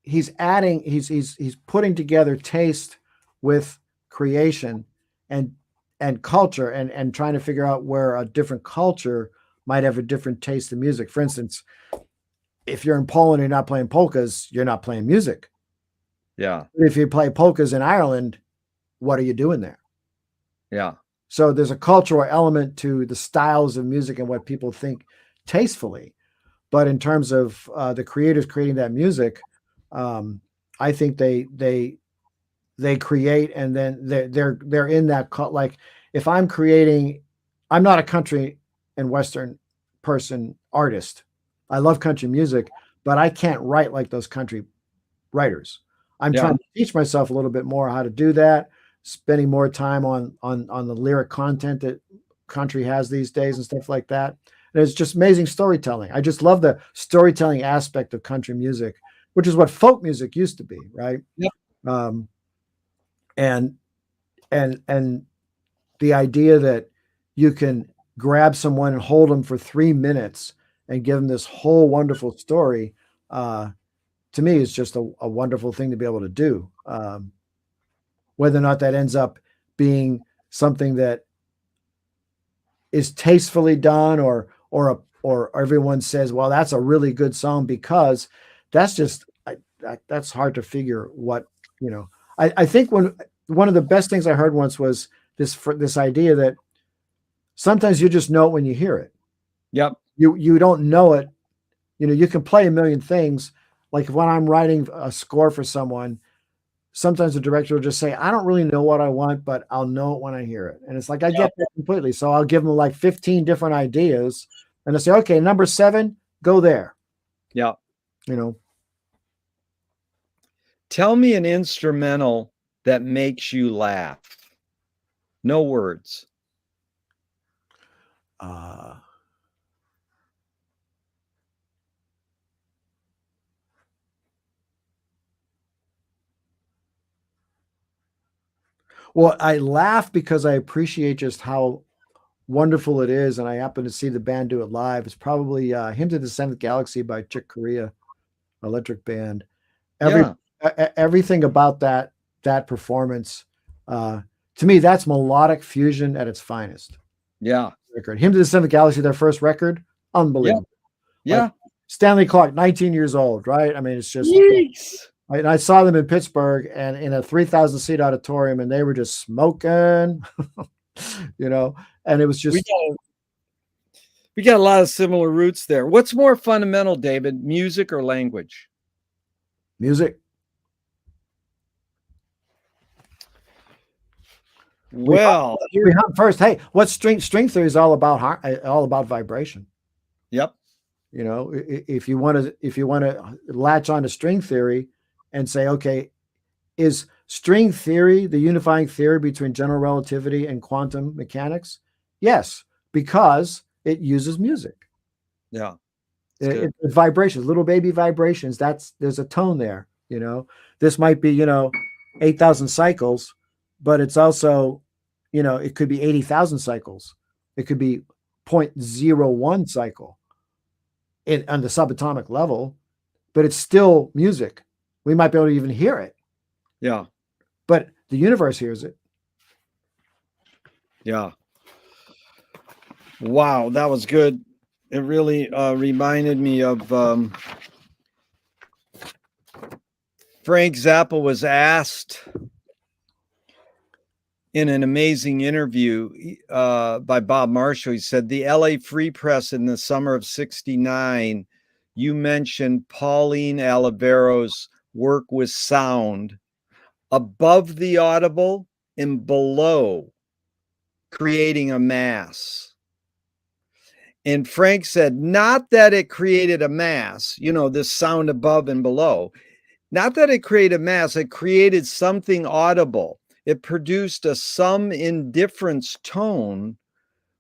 he's adding, he's putting together taste with creation and culture and trying to figure out where a different culture might have a different taste in music. For instance, if you're in Poland and you're not playing polkas, you're not playing music. Yeah. If you play polkas in Ireland, what are you doing there? Yeah. So there's a cultural element to the styles of music and what people think tastefully. But in terms of the creators creating that music, I think they create and then they're in that like if I'm creating, I'm not a country and Western person artist. I love country music, but I can't write like those country writers. I'm trying to teach myself a little bit more how to do that, spending more time on the lyric content that country has these days and stuff like that. And it's just amazing storytelling. I just love the storytelling aspect of country music, which is what folk music used to be, right? Yep. And the idea that you can grab someone and hold them for 3 minutes and give them this whole wonderful story, to me is just a wonderful thing to be able to do. Whether or not that ends up being something that is tastefully done or everyone says, well, that's a really good song, because that's just that's hard to figure what, I think one of the best things I heard once was this idea that sometimes you just know it when you hear it. Yep. You don't know it. You can play a million things. Like when I'm writing a score for someone, sometimes the director will just say, I don't really know what I want, but I'll know it when I hear it. And it's like, I get that completely. So I'll give them like 15 different ideas and they'll say, okay, number 7, go there. Yeah. Tell me an instrumental that makes you laugh. No words. Well, I laugh because I appreciate just how wonderful it is, and I happen to see the band do it live. It's probably Hymn to the Seventh Galaxy by Chick Corea Electric Band. Everything about that performance, to me, that's melodic fusion at its finest. Yeah. Record. Hymn to the Seventh Galaxy, their first record, unbelievable. Yeah. Like Stanley Clarke, 19 years old, right? I mean, it's just. I saw them in Pittsburgh and in a 3,000 seat auditorium, and they were just smoking, and it was just. We got a lot of similar roots there. What's more fundamental, David, music or language? Music. Well, we hunt first. Hey, what string theory is all about? All about vibration. Yep. If you want to latch on to string theory and say, okay, is string theory the unifying theory between general relativity and quantum mechanics? Yes, because it uses music. Yeah. It's vibrations, little baby vibrations. There's a tone there. This might be 8,000 cycles, but it's also it could be 80,000 cycles. It could be 0.01 cycle on the subatomic level, but it's still music. We might be able to even hear it. Yeah. But the universe hears it. Yeah. Wow, that was good. It really reminded me of Frank Zappa was asked in an amazing interview by Bob Marshall. He said, the LA Free Press in the summer of '69, you mentioned Pauline Olivero's work with sound above the audible and below, creating a mass. And Frank said, not that it created a mass, this sound above and below, not that it created a mass, it created something audible. It produced a some indifference tone,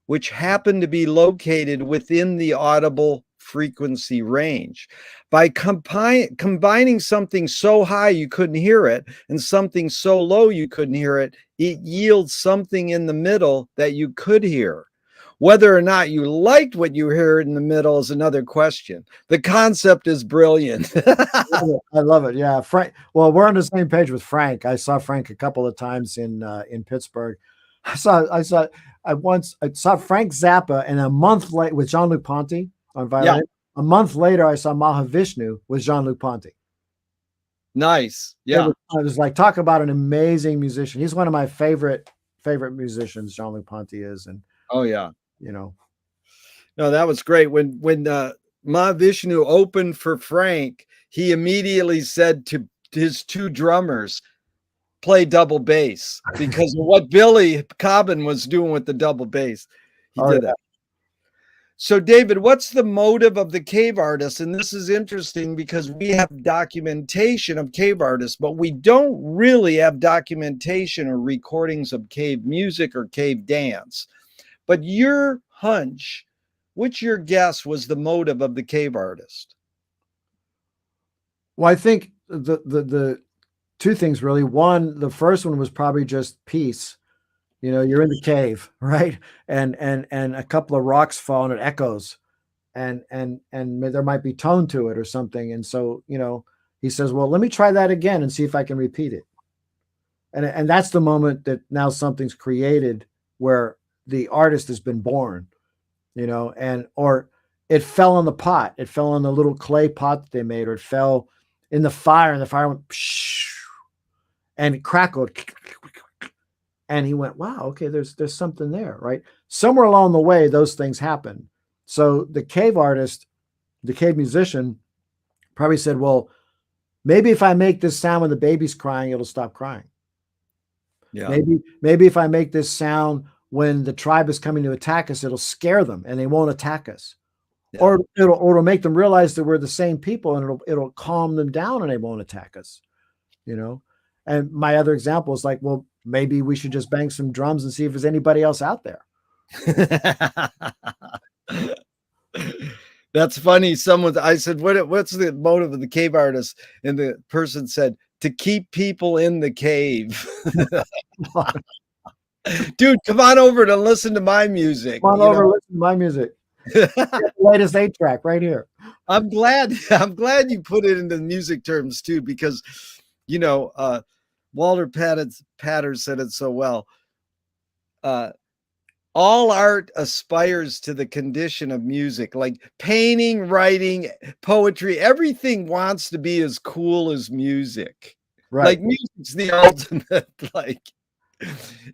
which happened to be located within the audible frequency range. By combining something so high you couldn't hear it and something so low you couldn't hear it, it yields something in the middle that you could hear. Whether or not you liked what you heard in the middle is another question. The concept is brilliant. I love it. Yeah, Frank. Well, we're on the same page with Frank. I saw Frank a couple of times in Pittsburgh. I saw Frank Zappa, and a month late with Jean-Luc Ponty on violin. Yeah. A month later, I saw Mahavishnu with Jean-Luc Ponty. Nice. Yeah. I was like, talk about an amazing musician. He's one of my favorite musicians, Jean-Luc Ponty is. And oh yeah. No, that was great. When Mahavishnu opened for Frank, he immediately said to his two drummers, play double bass, because of what Billy Cobbin was doing with the double bass. He did that. So David, what's the motive of the cave artists? And this is interesting because we have documentation of cave artists, but we don't really have documentation or recordings of cave music or cave dance. But your hunch, what's your guess was the motive of the cave artist? Well, I think the two things really. One, the first one was probably just peace. You're in the cave, right? And a couple of rocks fall and it echoes, and there might be tone to it or something. And so, he says, well, let me try that again and see if I can repeat it. And that's the moment that now something's created where the artist has been born, or it fell in the pot. It fell in the little clay pot that they made, or it fell in the fire, and the fire went and it crackled. And he went, wow, okay, there's something there, right? Somewhere along the way, those things happen. So the cave artist, the cave musician probably said, well, maybe if I make this sound when the baby's crying, it'll stop crying. Yeah. Maybe if I make this sound when the tribe is coming to attack us, it'll scare them and they won't attack us. Yeah. Or it'll make them realize that we're the same people, and it'll calm them down and they won't attack us, And my other example is like, well, maybe we should just bang some drums and see if there's anybody else out there. That's funny. I said, what's the motive of the cave artist? And the person said, to keep people in the cave. Dude, come on over to listen to my music. Come on over, listen to my music. The latest 8-track right here. I'm glad you put it into music terms too, because Walter Pater said it so well. All art aspires to the condition of music, like painting, writing, poetry. Everything wants to be as cool as music. Right. Like music's the ultimate,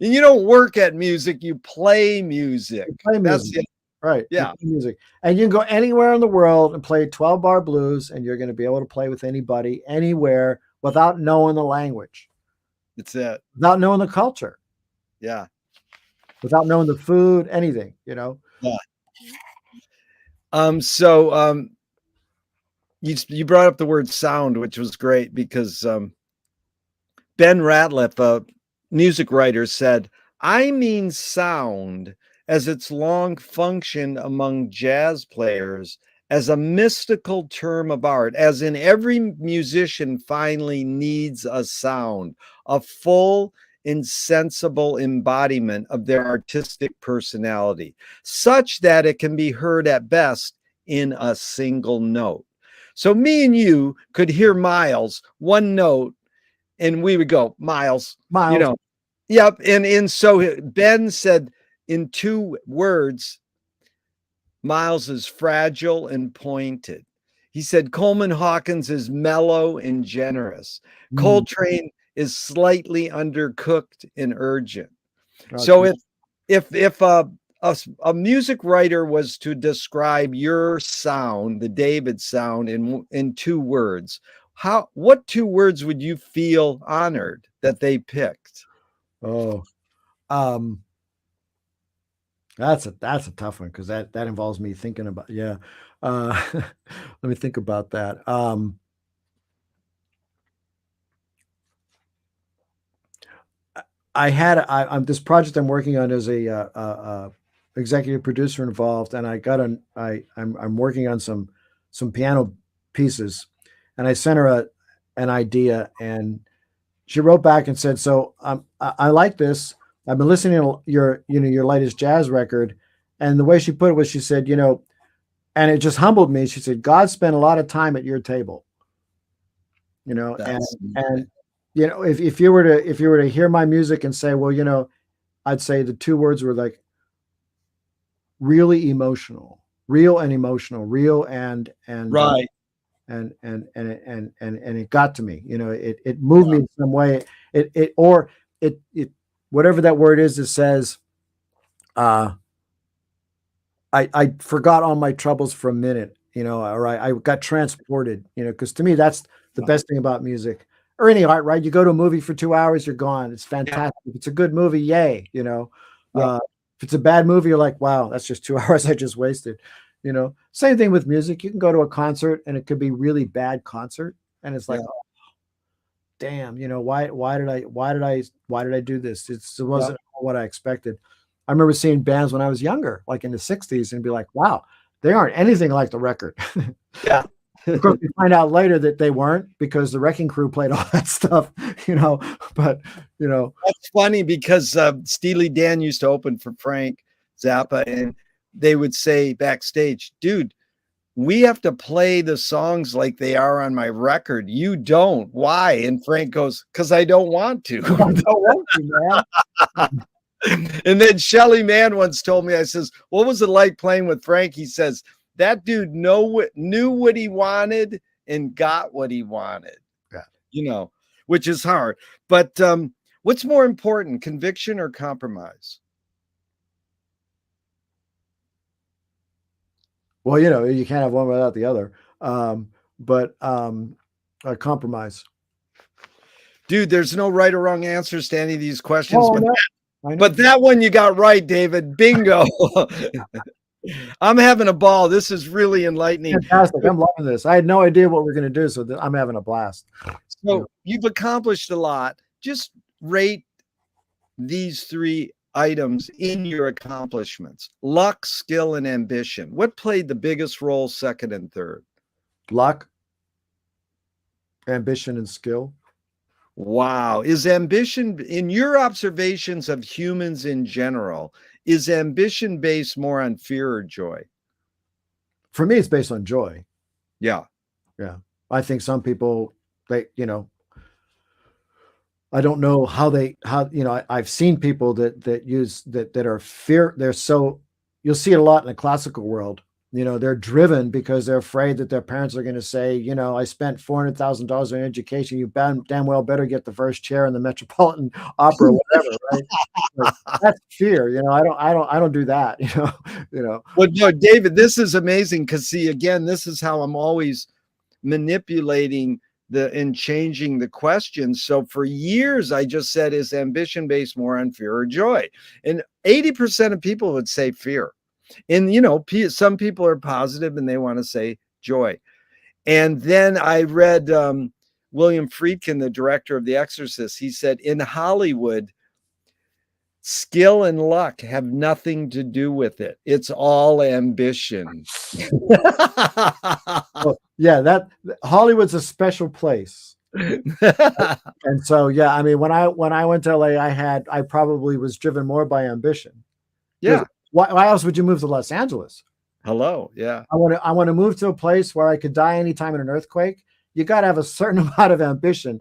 and you don't work at music, you play music. That's it. Right. Yeah. Music. And you can go anywhere in the world and play 12-bar blues, and you're going to be able to play with anybody, anywhere, without knowing the language. It's it. Without knowing the culture. Yeah. Without knowing the food, anything, Yeah. You brought up the word sound, which was great because Ben Ratliff, a music writer, said, I mean sound as its long function among jazz players as a mystical term of art, as in every musician finally needs a sound, a full, insensible embodiment of their artistic personality, such that it can be heard at best in a single note. So me and you could hear Miles, one note, and we would go, Miles. Yep. And so Ben said in 2 words, Miles is fragile and pointed. He said Coleman Hawkins is mellow and generous. Mm, Coltrane is slightly undercooked and urgent. So gotcha. if a music writer was to describe your sound, the David sound, in 2 words, what 2 words would you feel honored that they picked? Oh, um, that's a tough one because that involves me thinking about. Yeah, let me think about that. I'm this project I'm working on is a executive producer involved, and I'm working on some piano pieces, and I sent her an idea, and she wrote back and said, "So I like this. I've been listening to your latest jazz record," and the way she put it was, she said, and it just humbled me. She said, "God spent a lot of time at your table." And That's if you were to hear my music and say, well, I'd say the 2 words were like really emotional, real and emotional, real right. and it got to me. It moved me in some way. It whatever that word is, it says, uh, I forgot all my troubles for a minute, or I got transported, because to me that's the best thing about music or any art, right? You go to a movie for 2 hours, you're gone. It's Yeah. fantastic. If it's a good movie, yay, Yeah. if it's a bad movie, you're like, wow, that's just 2 hours I just wasted. Same thing with music. You can go to a concert and it could be really bad concert, and it's like, Yeah. oh, damn, why did I do this? It Yeah. wasn't what I expected. I remember seeing bands when I was younger, like in the 60s, and be like, wow, they aren't anything like the record. Yeah. Of course, we find out later that they weren't, because the Wrecking Crew played all that stuff, but That's funny because Steely Dan used to open for Frank Zappa, and they would say backstage, dude, we have to play the songs like they are on my record. You don't. Why? And Frank goes, because I don't want to. I don't want to, man. And then Shelly Manne once told me, I says, what was it like playing with Frank? He says, that dude knew what he wanted and got what he wanted, Yeah. Which is hard. But what's more important, conviction or compromise? Well, you can't have one without the other. But a compromise. Dude, there's no right or wrong answers to any of these questions. Oh, I know. But that one you got right, David. Bingo. I'm having a ball. This is really enlightening. Fantastic. I'm loving this. I had no idea what we're going to do, so I'm having a blast. So you've accomplished a lot. Just rate these 3 items in your accomplishments: luck, skill, and ambition. What played the biggest role, second and third? Luck, ambition, and skill. Wow. Is ambition, in your observations of humans in general, is ambition based more on fear or joy? For me, it's based on joy. Yeah. Yeah. I think some people, I don't know how I've seen people that use that are fear. You'll see it a lot in the classical world. They're driven because they're afraid that their parents are going to say, I spent $400,000 on education. You damn well better get the first chair in the Metropolitan Opera or whatever, right? Like, that's fear. I don't do that. Well, no, David, this is amazing because, see, again, this is how I'm always manipulating and changing the questions. So for years, I just said, is ambition based more on fear or joy? And 80% of people would say fear. And, some people are positive and they want to say joy. And then I read William Friedkin, the director of The Exorcist. He said, in Hollywood, skill and luck have nothing to do with it. It's all ambition. Well, yeah, Hollywood's a special place. And so, yeah, I mean, when I went to LA, I probably was driven more by ambition. Yeah. Why else would you move to Los Angeles? Hello. Yeah. I want to move to a place where I could die anytime in an earthquake. You got to have a certain amount of ambition.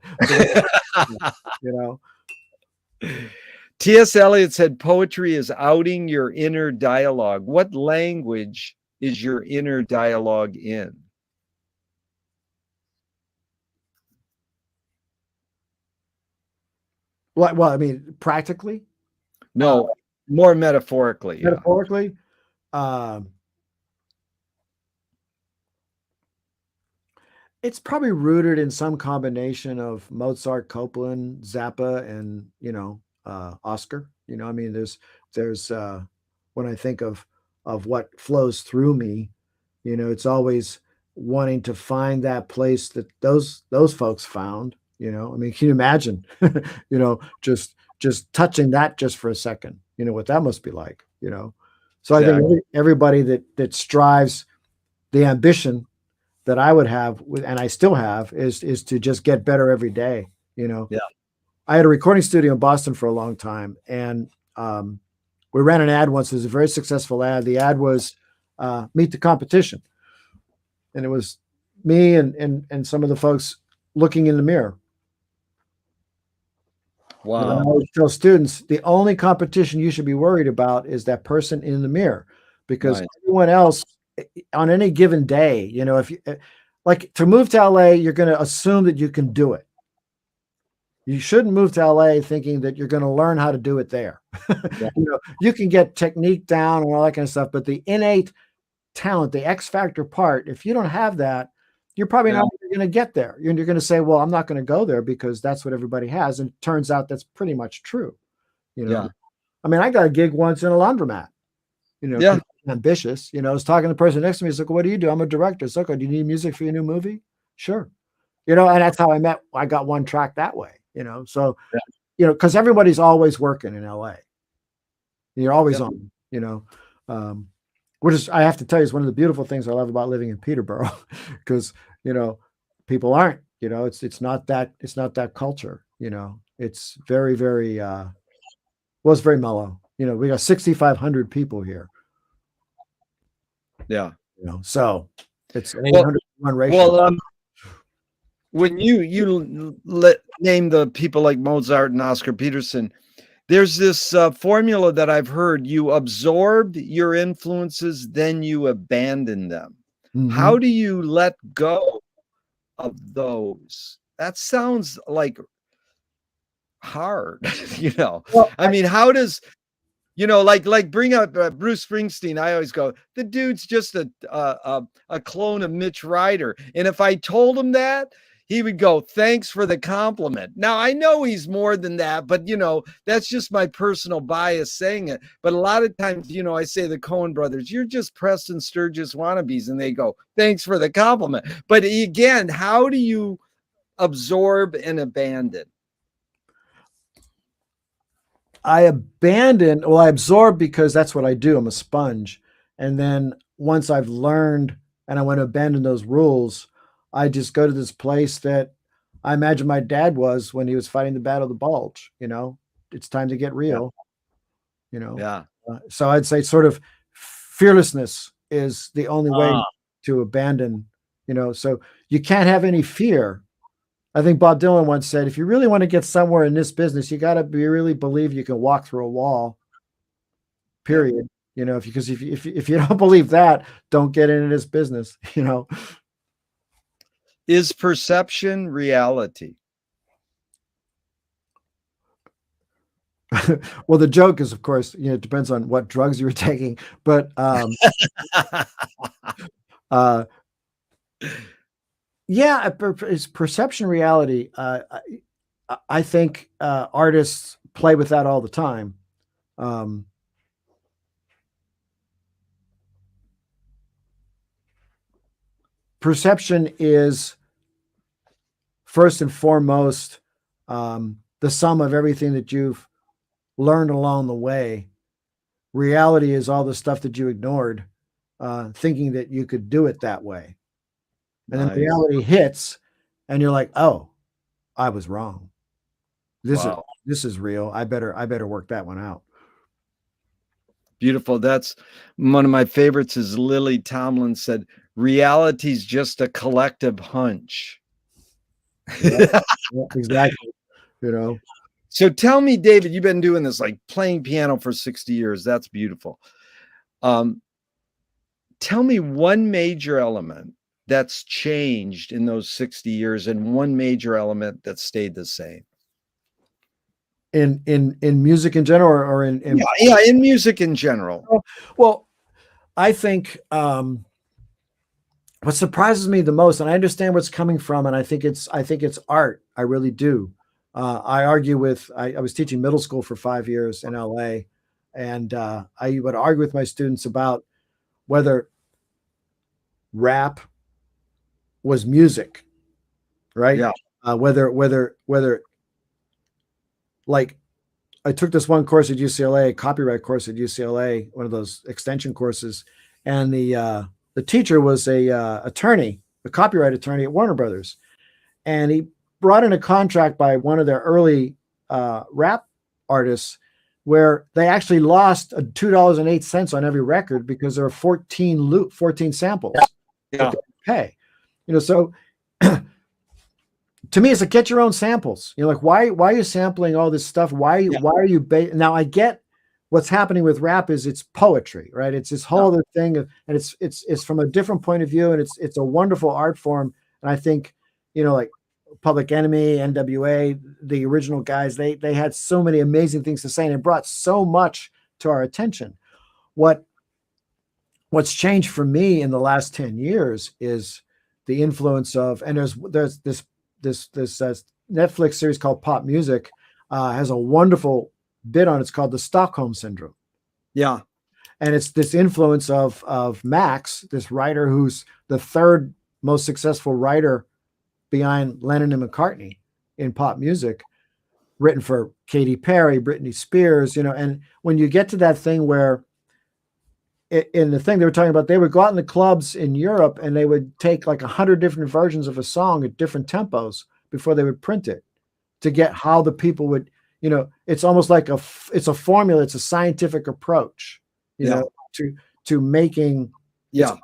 T.S. Eliot said poetry is outing your inner dialogue. What language is your inner dialogue in? Well, I mean, practically, No, more metaphorically. Yeah. metaphorically, um, it's probably rooted in some combination of Mozart, Copland, Zappa, and Oscar. I mean, there's when I think of what flows through me, it's always wanting to find that place that those folks found. I mean, can you imagine, just touching that just for a second, what that must be like. So I think Exactly. everybody that strives, the ambition that I would have, and I still have, is to just get better every day. Yeah. I had a recording studio in Boston for a long time, and we ran an ad once. It was a very successful ad. The ad was "Meet the Competition," and it was me and some of the folks looking in the mirror. And I Wow. always tell students, the only competition you should be worried about is that person in the mirror, because Nice. everyone else on any given day, if you like to move to LA, you're going to assume that you can do it. You shouldn't move to LA thinking that you're going to learn how to do it there. Yeah. You can get technique down and all that kind of stuff, but the innate talent, the X factor part, if you don't have that, you're probably Yeah. not going to get there. You're going to say, well, I'm not going to go there because that's what everybody has. And it turns out that's pretty much true. Yeah. I mean, I got a gig once in a laundromat, Yeah. 'cause I'm ambitious. I was talking to the person next to me. He's like, what do you do? I'm a director. It's like, oh, do you need music for your new movie? Sure. And that's how I got one track that way, so, Yeah. because everybody's always working in LA. You're always Yeah. on, which is, I have to tell you, is one of the beautiful things I love about living in Peterborough, because, people aren't, it's not that culture, it's very, very, it's very mellow. We got 6,500 people here, Yeah. so it's an Well, 800-1 ratio. when you name the people like Mozart and Oscar Peterson, there's this formula that I've heard: you absorb your influences, then you abandon them. How Mhm. do you let go of those? That sounds like hard. Well, I mean, how does like bring up Bruce Springsteen? I always go, the dude's just a clone of Mitch Ryder, and if I told him that, he would go, thanks for the compliment. Now I know he's more than that, but that's just my personal bias saying it. But a lot of times, I say the Coen brothers, you're just Preston Sturges wannabes, and they go, thanks for the compliment. But again, how do you absorb and abandon? I absorb because that's what I do. I'm a sponge. And then once I've learned and I want to abandon those rules, I just go to this place that I imagine my dad was when he was fighting the Battle of the Bulge. It's time to get Yeah. real. Yeah. So I'd say sort of fearlessness is the only way Ah, to abandon. So you can't have any fear. I think Bob Dylan once said, if you really want to get somewhere in this business, you got to really believe you can walk through a wall, yeah. period. If you don't believe that, don't get into this business. Is perception reality? Well, the joke is, of course, it depends on what drugs you were taking, but uh, yeah, is perception reality? I think artists play with that all the time. Um, Perception is first and foremost the sum of everything that you've learned along the way. Reality is all the stuff that you ignored, thinking that you could do it that way. And then Nice. reality hits, and you're like, "Oh, I was wrong. This is Wow. this is real. I better work that one out." Beautiful. That's one of my favorites. Is Lily Tomlin said, reality's just a collective hunch. Yeah, yeah, exactly. You know, So tell me, David, you've been doing this, like playing piano for 60 years. That's beautiful. Um, Tell me one major element that's changed in those 60 years and one major element that stayed the same. in music in general, or in yeah, in music in general. well, I think what surprises me the most, and I understand what's coming from, and I think it's art. I really do. I argue with. I was teaching middle school for 5 years in LA, and I would argue with my students about whether rap was music, right? Yeah. Whether like I took this one course at UCLA, a copyright course at UCLA, one of those extension courses, and the teacher was a attorney, a copyright attorney at Warner Brothers, and he brought in a contract by one of their early rap artists where they actually lost $2.08 on every record because there were 14 samples Yeah. that they pay. So to me, it's like, get your own samples. Like, why are you sampling all this stuff? Why are you now I get what's happening with rap is it's poetry, right? It's this whole other thing and it's from a different point of view, and it's a wonderful art form. And I think, like Public Enemy, NWA, the original guys, they had so many amazing things to say, and it brought so much to our attention. What's changed for me in the last 10 years is the influence of, and there's this Netflix series called Pop Music, has a wonderful bit on it. It's called the Stockholm Syndrome. Yeah. And it's this influence of Max, this writer who's the third most successful writer behind Lennon and McCartney in pop music, written for Katy Perry, Britney Spears, and when you get to that thing where in the thing they were talking about, they would go out in the clubs in Europe and they would take like 100 different versions of a song at different tempos before they would print it to get how the people would, it's almost like it's a formula. It's a scientific approach, to making. Yeah.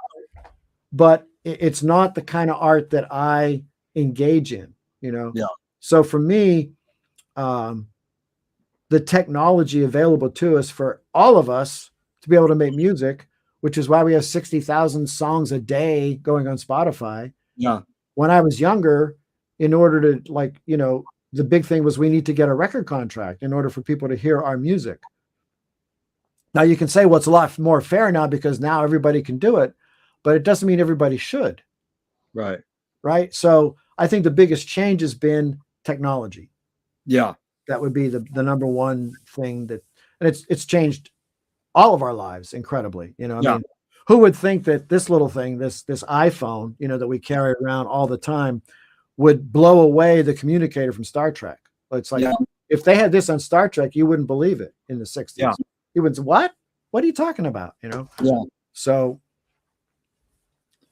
But it's not the kind of art that I engage in, Yeah. So for me, the technology available to us for all of us to be able to make music, which is why we have 60,000 songs a day going on Spotify. Yeah. When I was younger, in order to the big thing was we need to get a record contract in order for people to hear our music. Now you can say, well, it's a lot more fair now because now everybody can do it, but it doesn't mean everybody should. Right. Right. So I think the biggest change has been technology. Yeah. That would be the number one thing and it's changed all of our lives incredibly. I mean, who would think that this little thing, this iPhone, that we carry around all the time, would blow away the communicator from Star Trek? It's like, if they had this on Star Trek, you wouldn't believe it in the 60s. Yeah. You would say, what are you talking about? Yeah. So,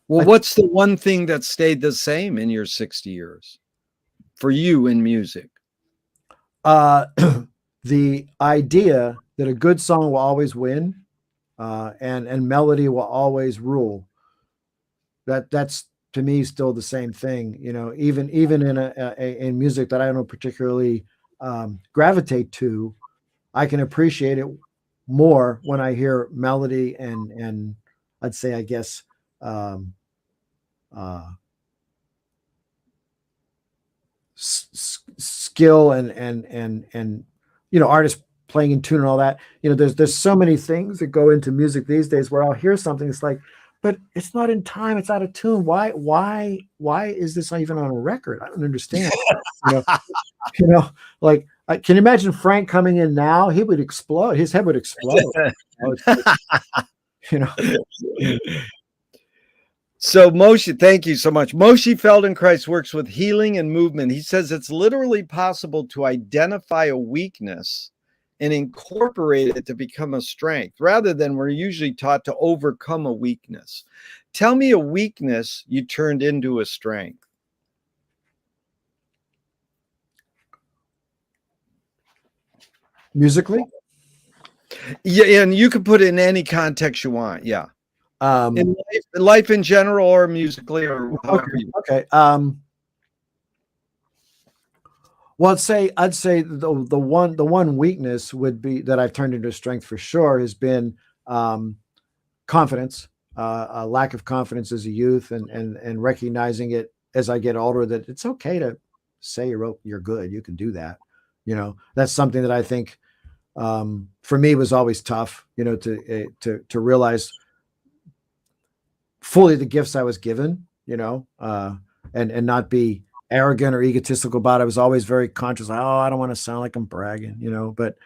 well, what's the one thing that stayed the same in your 60 years for you in music? The idea that a good song will always win, and melody will always rule. That's to me still the same thing. Even in music that I don't particularly gravitate to, I can appreciate it more when I hear melody and I'd say, I guess, skill and artists playing in tune and all that. There's so many things that go into music these days where I'll hear something, it's like, but it's not in time, it's out of tune. Why is this not even on a record? I don't understand. Like, can you imagine Frank coming in now? He would explode. His head would explode. So Moshe, thank you so much. Moshe Feldenkrais works with healing and movement. He says it's literally possible to identify a weakness and incorporate it to become a strength, rather than we're usually taught to overcome a weakness. Tell me a weakness you turned into a strength. Musically? Yeah, and you can put it in any context you want. Yeah. In life in general, or musically, or okay. Well, I'd say the one weakness would be that I've turned into a strength for sure has been confidence, a lack of confidence as a youth, and recognizing it as I get older, that it's okay to say you're good, you can do that, That's something that I think for me was always tough, to realize fully the gifts I was given, and not be arrogant or egotistical about it. I was always very conscious. Like, oh, I don't want to sound like I'm bragging, but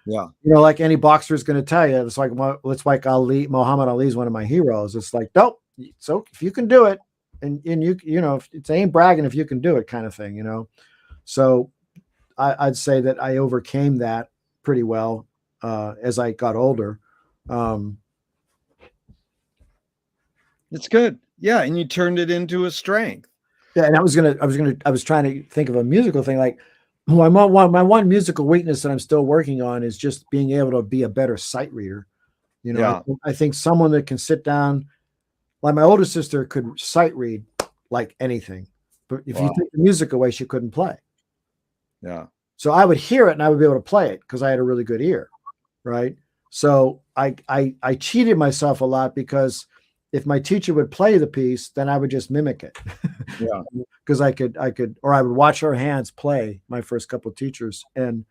Yeah. like any boxer is going to tell you, it's like Muhammad Ali is one of my heroes. It's like, nope. So if you can do it, and if it ain't bragging if you can do it, kind of thing, So I'd say that I overcame that pretty well as I got older. It's good. Yeah, and you turned it into a strength. Yeah, and I was trying to think of a musical thing. Like my one musical weakness that I'm still working on is just being able to be a better sight reader. Yeah. I think someone that can sit down, like my older sister could sight read like anything, but if you take the music away, she couldn't play. Yeah. So I would hear it and I would be able to play it because I had a really good ear, right? So I cheated myself a lot because if my teacher would play the piece, then I would just mimic it. Yeah. Because I could, or I would watch her hands play my first couple of teachers. And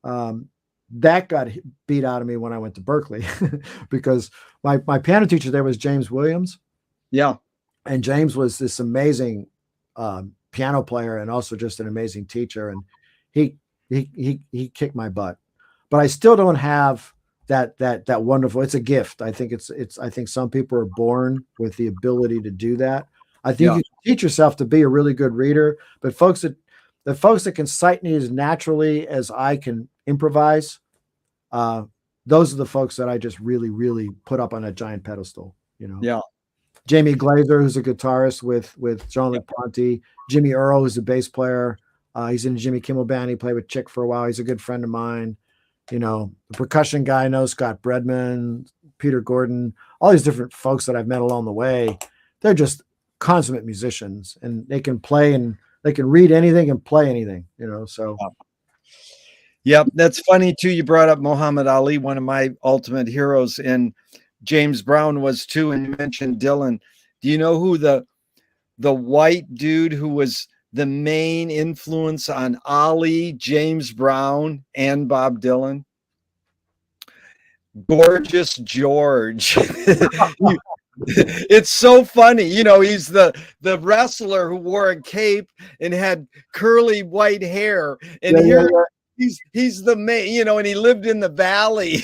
that got beat out of me when I went to Berkeley because my piano teacher there was James Williams. Yeah. And James was this amazing piano player and also just an amazing teacher. And he kicked my butt, but I still don't have that wonderful. It's a gift. I think I think some people are born with the ability to do that. I think you can teach yourself to be a really good reader, but the folks that can sight read as naturally as I can improvise, those are the folks that I just really, really put up on a giant pedestal, Yeah. Jamie Glazer, who's a guitarist with Jean-Luc Ponty, Jimmy Earl, who's a bass player. He's in the Jimmy Kimmel Band. He played with Chick for a while. He's a good friend of mine. The percussion guy, I know Scott Bredman, Peter Gordon, all these different folks that I've met along the way. They're just consummate musicians, and they can play and they can read anything and play anything, so. Yep. That's funny too. You brought up Muhammad Ali, one of my ultimate heroes, and James Brown was too. And you mentioned Dylan. Do you know who the white dude who was the main influence on Ali, James Brown, and Bob Dylan? Gorgeous George. It's so funny. He's the wrestler who wore a cape and had curly white hair. And he's the main, and he lived in the valley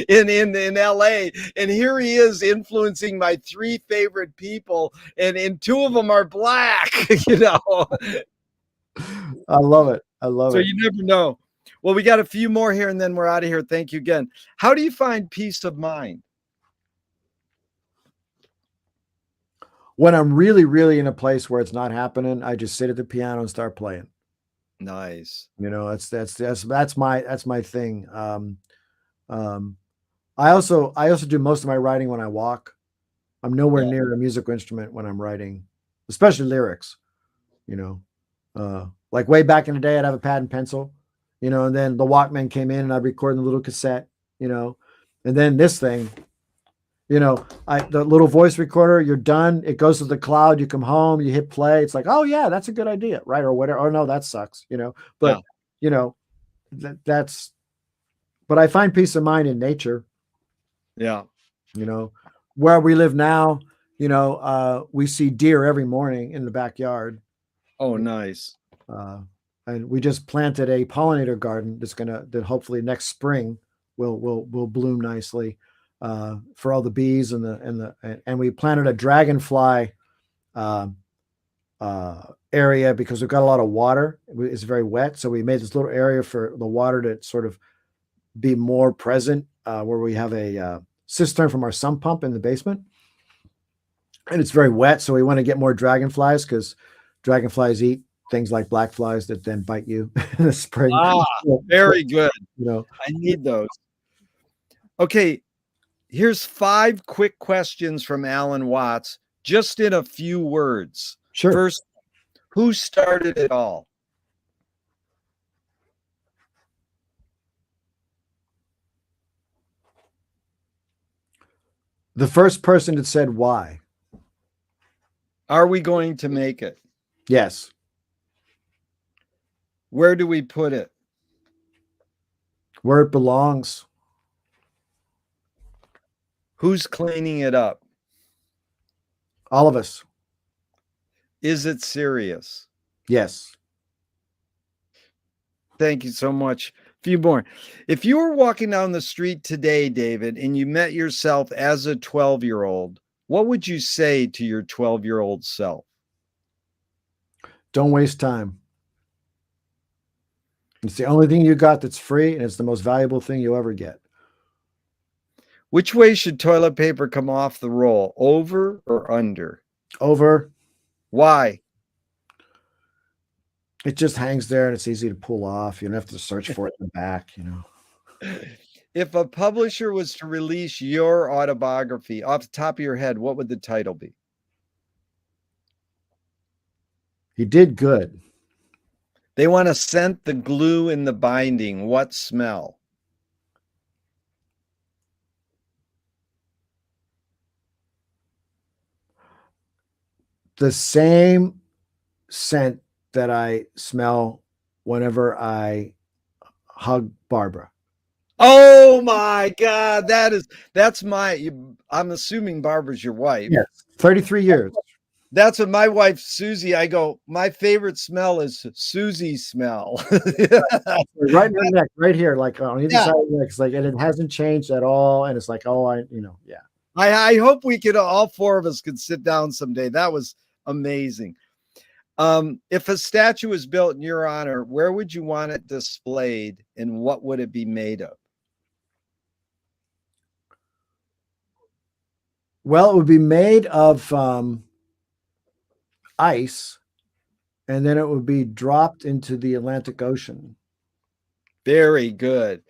in LA. And here he is influencing my three favorite people, and two of them are black, I love it. So you never know. Well, we got a few more here and then we're out of here. Thank you again. How do you find peace of mind? When I'm really, really in a place where it's not happening, I just sit at the piano and start playing. Nice. That's my thing. I also do most of my writing when I walk. I'm nowhere near a musical instrument when I'm writing, especially lyrics. Like way back in the day, I'd have a pad and pencil, and then the Walkman came in and I'd record in the little cassette, and then this thing, the little voice recorder, you're done. It goes to the cloud. You come home, you hit play. It's like, oh yeah, that's a good idea. Right. Or whatever. Oh no, that sucks, but but I find peace of mind in nature. Yeah. Where we live now, we see deer every morning in the backyard. Oh, nice. And we just planted a pollinator garden that hopefully next spring will bloom nicely. For all the bees and we planted a dragonfly area because we've got a lot of water. It's very wet, so we made this little area for the water to sort of be more present, where we have a cistern from our sump pump in the basement, and it's very wet, so we want to get more dragonflies because dragonflies eat things like black flies that then bite you in the spring. Very good. I need those. Okay. Here's 5 quick questions from Alan Watts, just in a few words. Sure. First, who started it all? The first person that said why. Are we going to make it? Yes. Where do we put it? Where it belongs. Who's cleaning it up? All of us. Is it serious? Yes. Thank you so much. A few more. If you were walking down the street today, David, and you met yourself as a 12-year-old, what would you say to your 12-year-old self? Don't waste time. It's the only thing you got that's free, and it's the most valuable thing you'll ever get. Which way should toilet paper come off the roll, over or under? Over. Why? It just hangs there and it's easy to pull off. You don't have to search for it in the back, If a publisher was to release your autobiography off the top of your head, what would the title be? He did good. They want to scent the glue in the binding. What smell? The same scent that I smell whenever I hug Barbara. Oh my God, I'm assuming Barbara's your wife. Yes, 33 years. That's what my wife, Susie, I go, my favorite smell is Susie's smell. Right in the neck, right here, like on either side of the neck. It's like, and it hasn't changed at all. And it's like, oh, yeah. I hope we could, all four of us could sit down someday. That was amazing. If a statue was built in your honor, where would you want it displayed and what would it be made of? Well, it would be made of ice, and then it would be dropped into the Atlantic Ocean. Very good.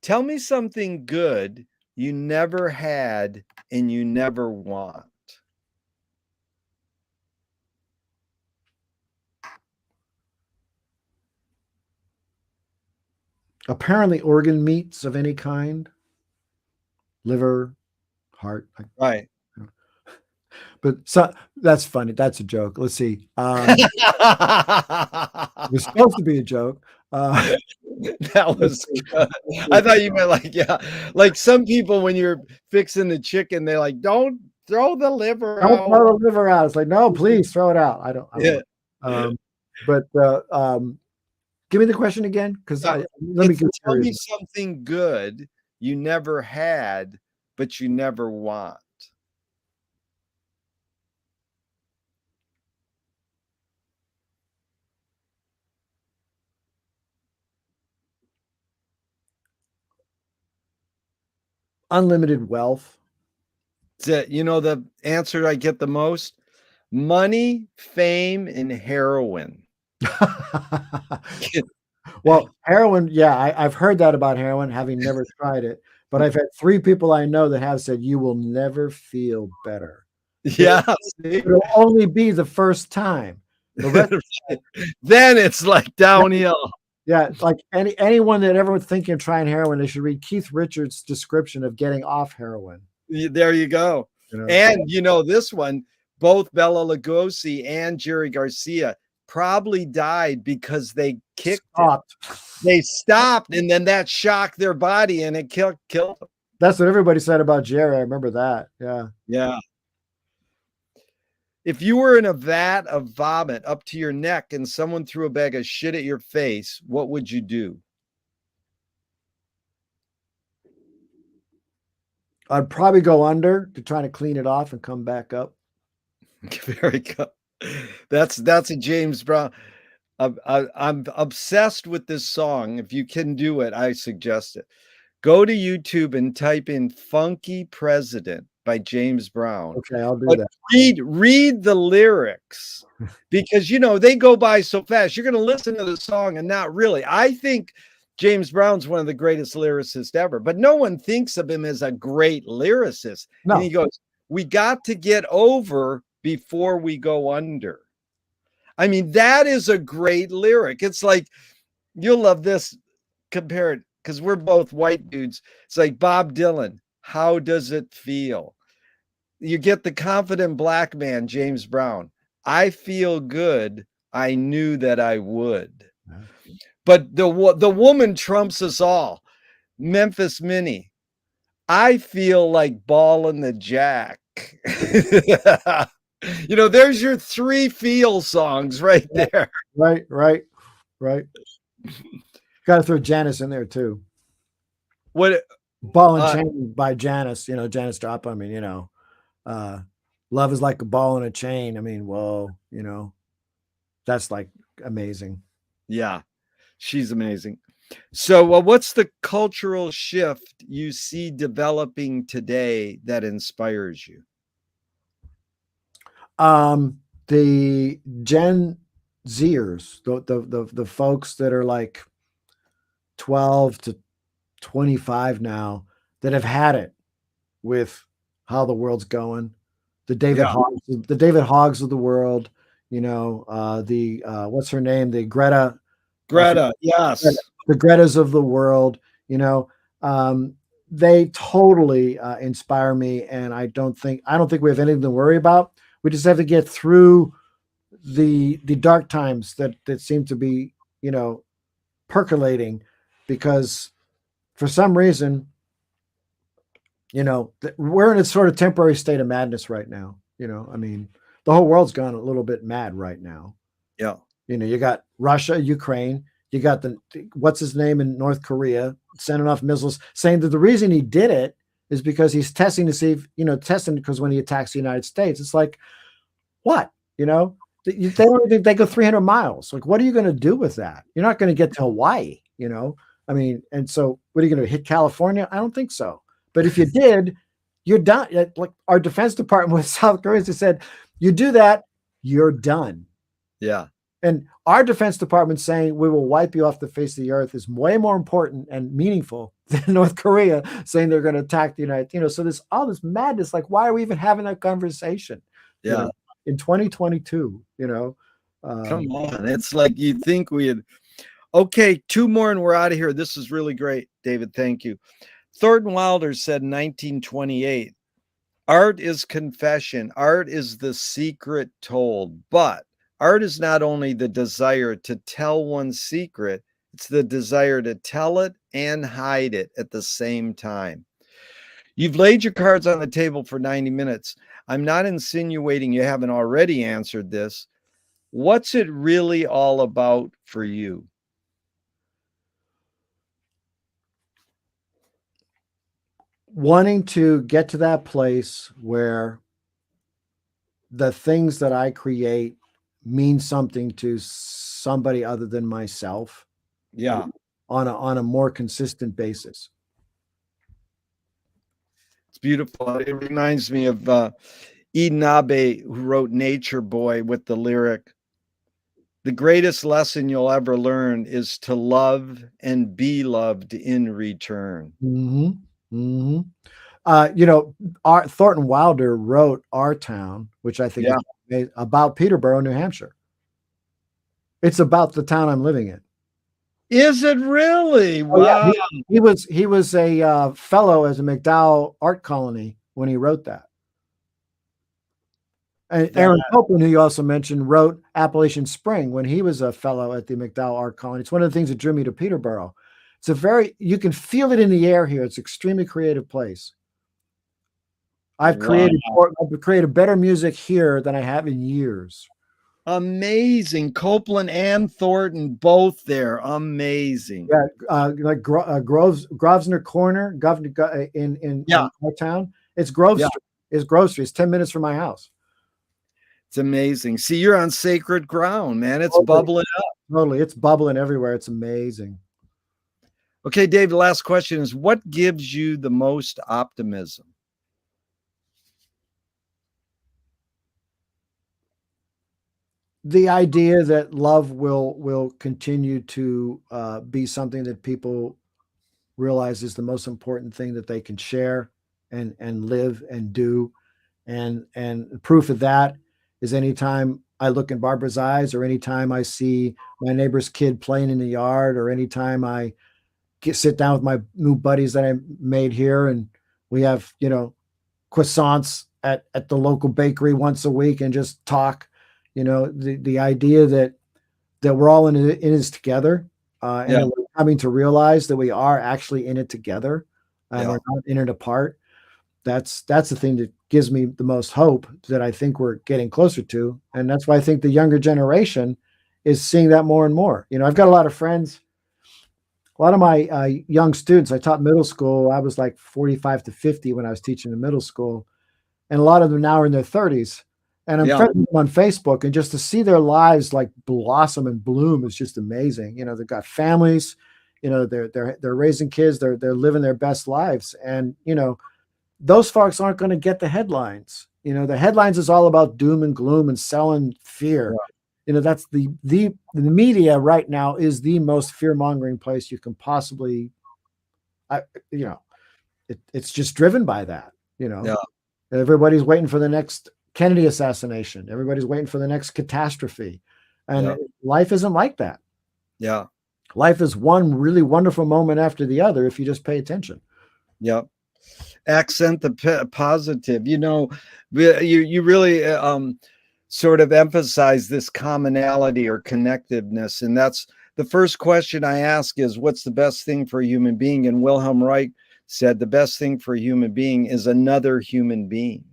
Tell me something good you never had and you never want. Apparently organ meats of any kind, liver, heart. Right. But so that's funny. That's a joke. Let's see. It was supposed to be a joke. That was good. I thought you meant like some people when you're fixing the chicken, they're like, don't throw the liver out. Don't throw the liver out. It's like, no, please throw it out. I don't. But give me the question again, because let me tell me something good you never had, but you never want. Unlimited wealth. The answer I get the most: money, fame, and heroin. Well, heroin, yeah, I've heard that about heroin, having never tried it. But I've had 3 people I know that have said, you will never feel better. Yeah. It'll only be the first time. The rest then it's like downhill. Yeah, like anyone that ever was thinking of trying heroin, they should read Keith Richards' description of getting off heroin. There you go. And this one, both Bela Lugosi and Jerry Garcia probably died because they stopped. They stopped, and then that shocked their body, and it killed them. That's what everybody said about Jerry. I remember that. Yeah. If you were in a vat of vomit up to your neck and someone threw a bag of shit at your face, what would you do? I'd probably go under to try to clean it off and come back up. Very good. That's a James Brown. I'm obsessed with this song. If you can do it, I suggest it. Go to YouTube and type in "Funky President" by James Brown. Okay, I'll do that. Read the lyrics because they go by so fast. You're going to listen to the song and not really. I think James Brown's one of the greatest lyricists ever, but no one thinks of him as a great lyricist. No. And he goes, "We got to get over before we go under." I mean, that is a great lyric. It's like, you'll love this. Compare it, because we're both white dudes. It's like Bob Dylan. How does it feel? You get the confident black man, James Brown. I feel good. I knew that I would. But the woman trumps us all. Memphis Minnie. I feel like balling the jack. There's your three feel songs right there. Right, right, right. Got to throw Janice in there too. What Ball and uh Chain by Janice, Janice Joplin. I mean, love is like a ball and a chain. I mean, whoa, that's like amazing. yeah, she's amazing. So, what's the cultural shift you see developing today that inspires you? The Gen Zers, the folks that are like 12 to 25 now, that have had it with how the world's going. Yeah, The David Hoggs of the world, the what's her name? The Greta, I forget, Greta. Yes. the Gretas of the world, you know, they totally inspire me, and I don't think we have anything to worry about. We just have to get through the dark times that seem to be, percolating, because for some reason, we're in a sort of temporary state of madness right now. I mean, the whole world's gone a little bit mad right now. Yeah. You got Russia, Ukraine, you got what's his name in North Korea sending off missiles, saying that the reason he did it is because he's testing to see if, testing because when he attacks the United States, it's like, what? They don't even, they go 300 miles. Like, what are you going to do with that? You're not going to get to Hawaii, I mean, and so what are you going to hit California? I don't think so. But if you did, you're done. Like our Defense Department with South Korea, they said, you do that, you're done. Yeah. And our Defense Department saying we will wipe you off the face of the earth is way more important and meaningful than North Korea saying they're going to attack the United. So there's all this madness. Like, why are we even having that conversation? Yeah. In 2022, Come on. It's like you think we had. Okay, two more and we're out of here. This is really great, David. Thank you. Thornton Wilder said in 1928, art is confession. Art is the secret told. But art is not only the desire to tell one's secret, it's the desire to tell it and hide it at the same time. You've laid your cards on the table for 90 minutes. I'm not insinuating you haven't already answered this. What's it really all about for you? Wanting to get to that place where the things that I create mean something to somebody other than myself. Yeah. On a more consistent basis. It's beautiful. It reminds me of Eden Abe, who wrote Nature Boy, with the lyric, the greatest lesson you'll ever learn is to love and be loved in return. Mm-hmm. Mm-hmm. Thornton Wilder wrote Our Town, which I think is about Peterborough, New Hampshire. It's about the town I'm living in. Is it really? Wow. He was a fellow as a MacDowell Art Colony when he wrote that. And Aaron Copeland, who you also mentioned, wrote Appalachian Spring when he was a fellow at the MacDowell Art Colony. It's one of the things that drew me to Peterborough. You can feel it in the air here. It's an extremely creative place. I've created better music here than I have in years. Amazing. Copeland and Thornton both there. Amazing. Yeah, like Grosvenor Corner, Governor in our town. It's Grove Street. It's Grove Street. It's 10 minutes from my house. It's amazing. See, you're on sacred ground, man. It's bubbling up. Totally. It's bubbling everywhere. It's amazing. Okay, Dave, the last question is, what gives you the most optimism? The idea that love will continue to be something that people realize is the most important thing that they can share and live and do. And proof of that is anytime I look in Barbara's eyes, or anytime I see my neighbor's kid playing in the yard, or anytime I sit down with my new buddies that I made here, and we have, croissants at the local bakery once a week and just talk. The idea that we're all in this together, and we're coming to realize that we are actually in it together and Yeah. we're not in it apart. That's the thing that gives me the most hope, that I think we're getting closer to. And that's why I think the younger generation is seeing that more and more. You know, I've got a lot of friends, a lot of my young students. I taught middle school. I was like 45 to 50 when I was teaching in middle school. And a lot of them now are in their 30s. And I'm Yeah. friends with them on Facebook, and just to see their lives like blossom and bloom is just amazing. You know, they've got families, you know, they're raising kids, they're living their best lives. And, you know, those folks aren't going to get the headlines. You know, the headlines is all about doom and gloom and selling fear. Yeah. You know, that's the media right now is the most fear mongering place you can possibly, you know, it's just driven by that, you know. Yeah. Everybody's waiting for the next Kennedy assassination. Everybody's waiting for the next catastrophe. And Yeah. life isn't like that. Yeah. Life is one really wonderful moment after the other if you just pay attention. Yeah. Accent the positive. You know, you really sort of emphasize this commonality or connectiveness, and that's the first question I ask is, what's the best thing for a human being? And Wilhelm Reich said the best thing for a human being is another human being.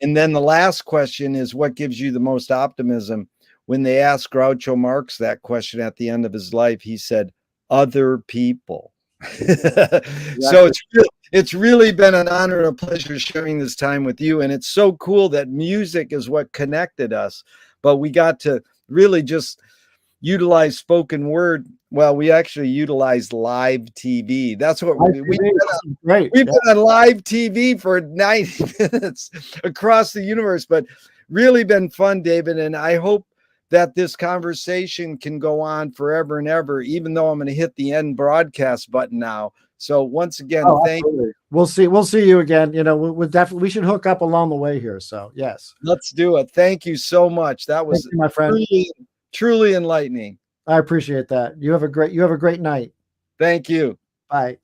And then the last question is, what gives you the most optimism? When they asked Groucho Marx that question at the end of his life, he said, other people. So it's really been an honor and a pleasure sharing this time with you. And it's so cool that music is what connected us, but we got to really just utilize spoken word. Well, we actually utilized live TV. That's what we've been on live TV for 90 minutes across the universe, but really been fun, David. And I hope that this conversation can go on forever and ever, even though I'm going to hit the end broadcast button now. So once again, thank you. We'll see you again. You know, we'll definitely, we should hook up along the way here. So yes, let's do it. Thank you so much. That was my friend. Truly enlightening. I appreciate that. You have a great night. Thank you. Bye.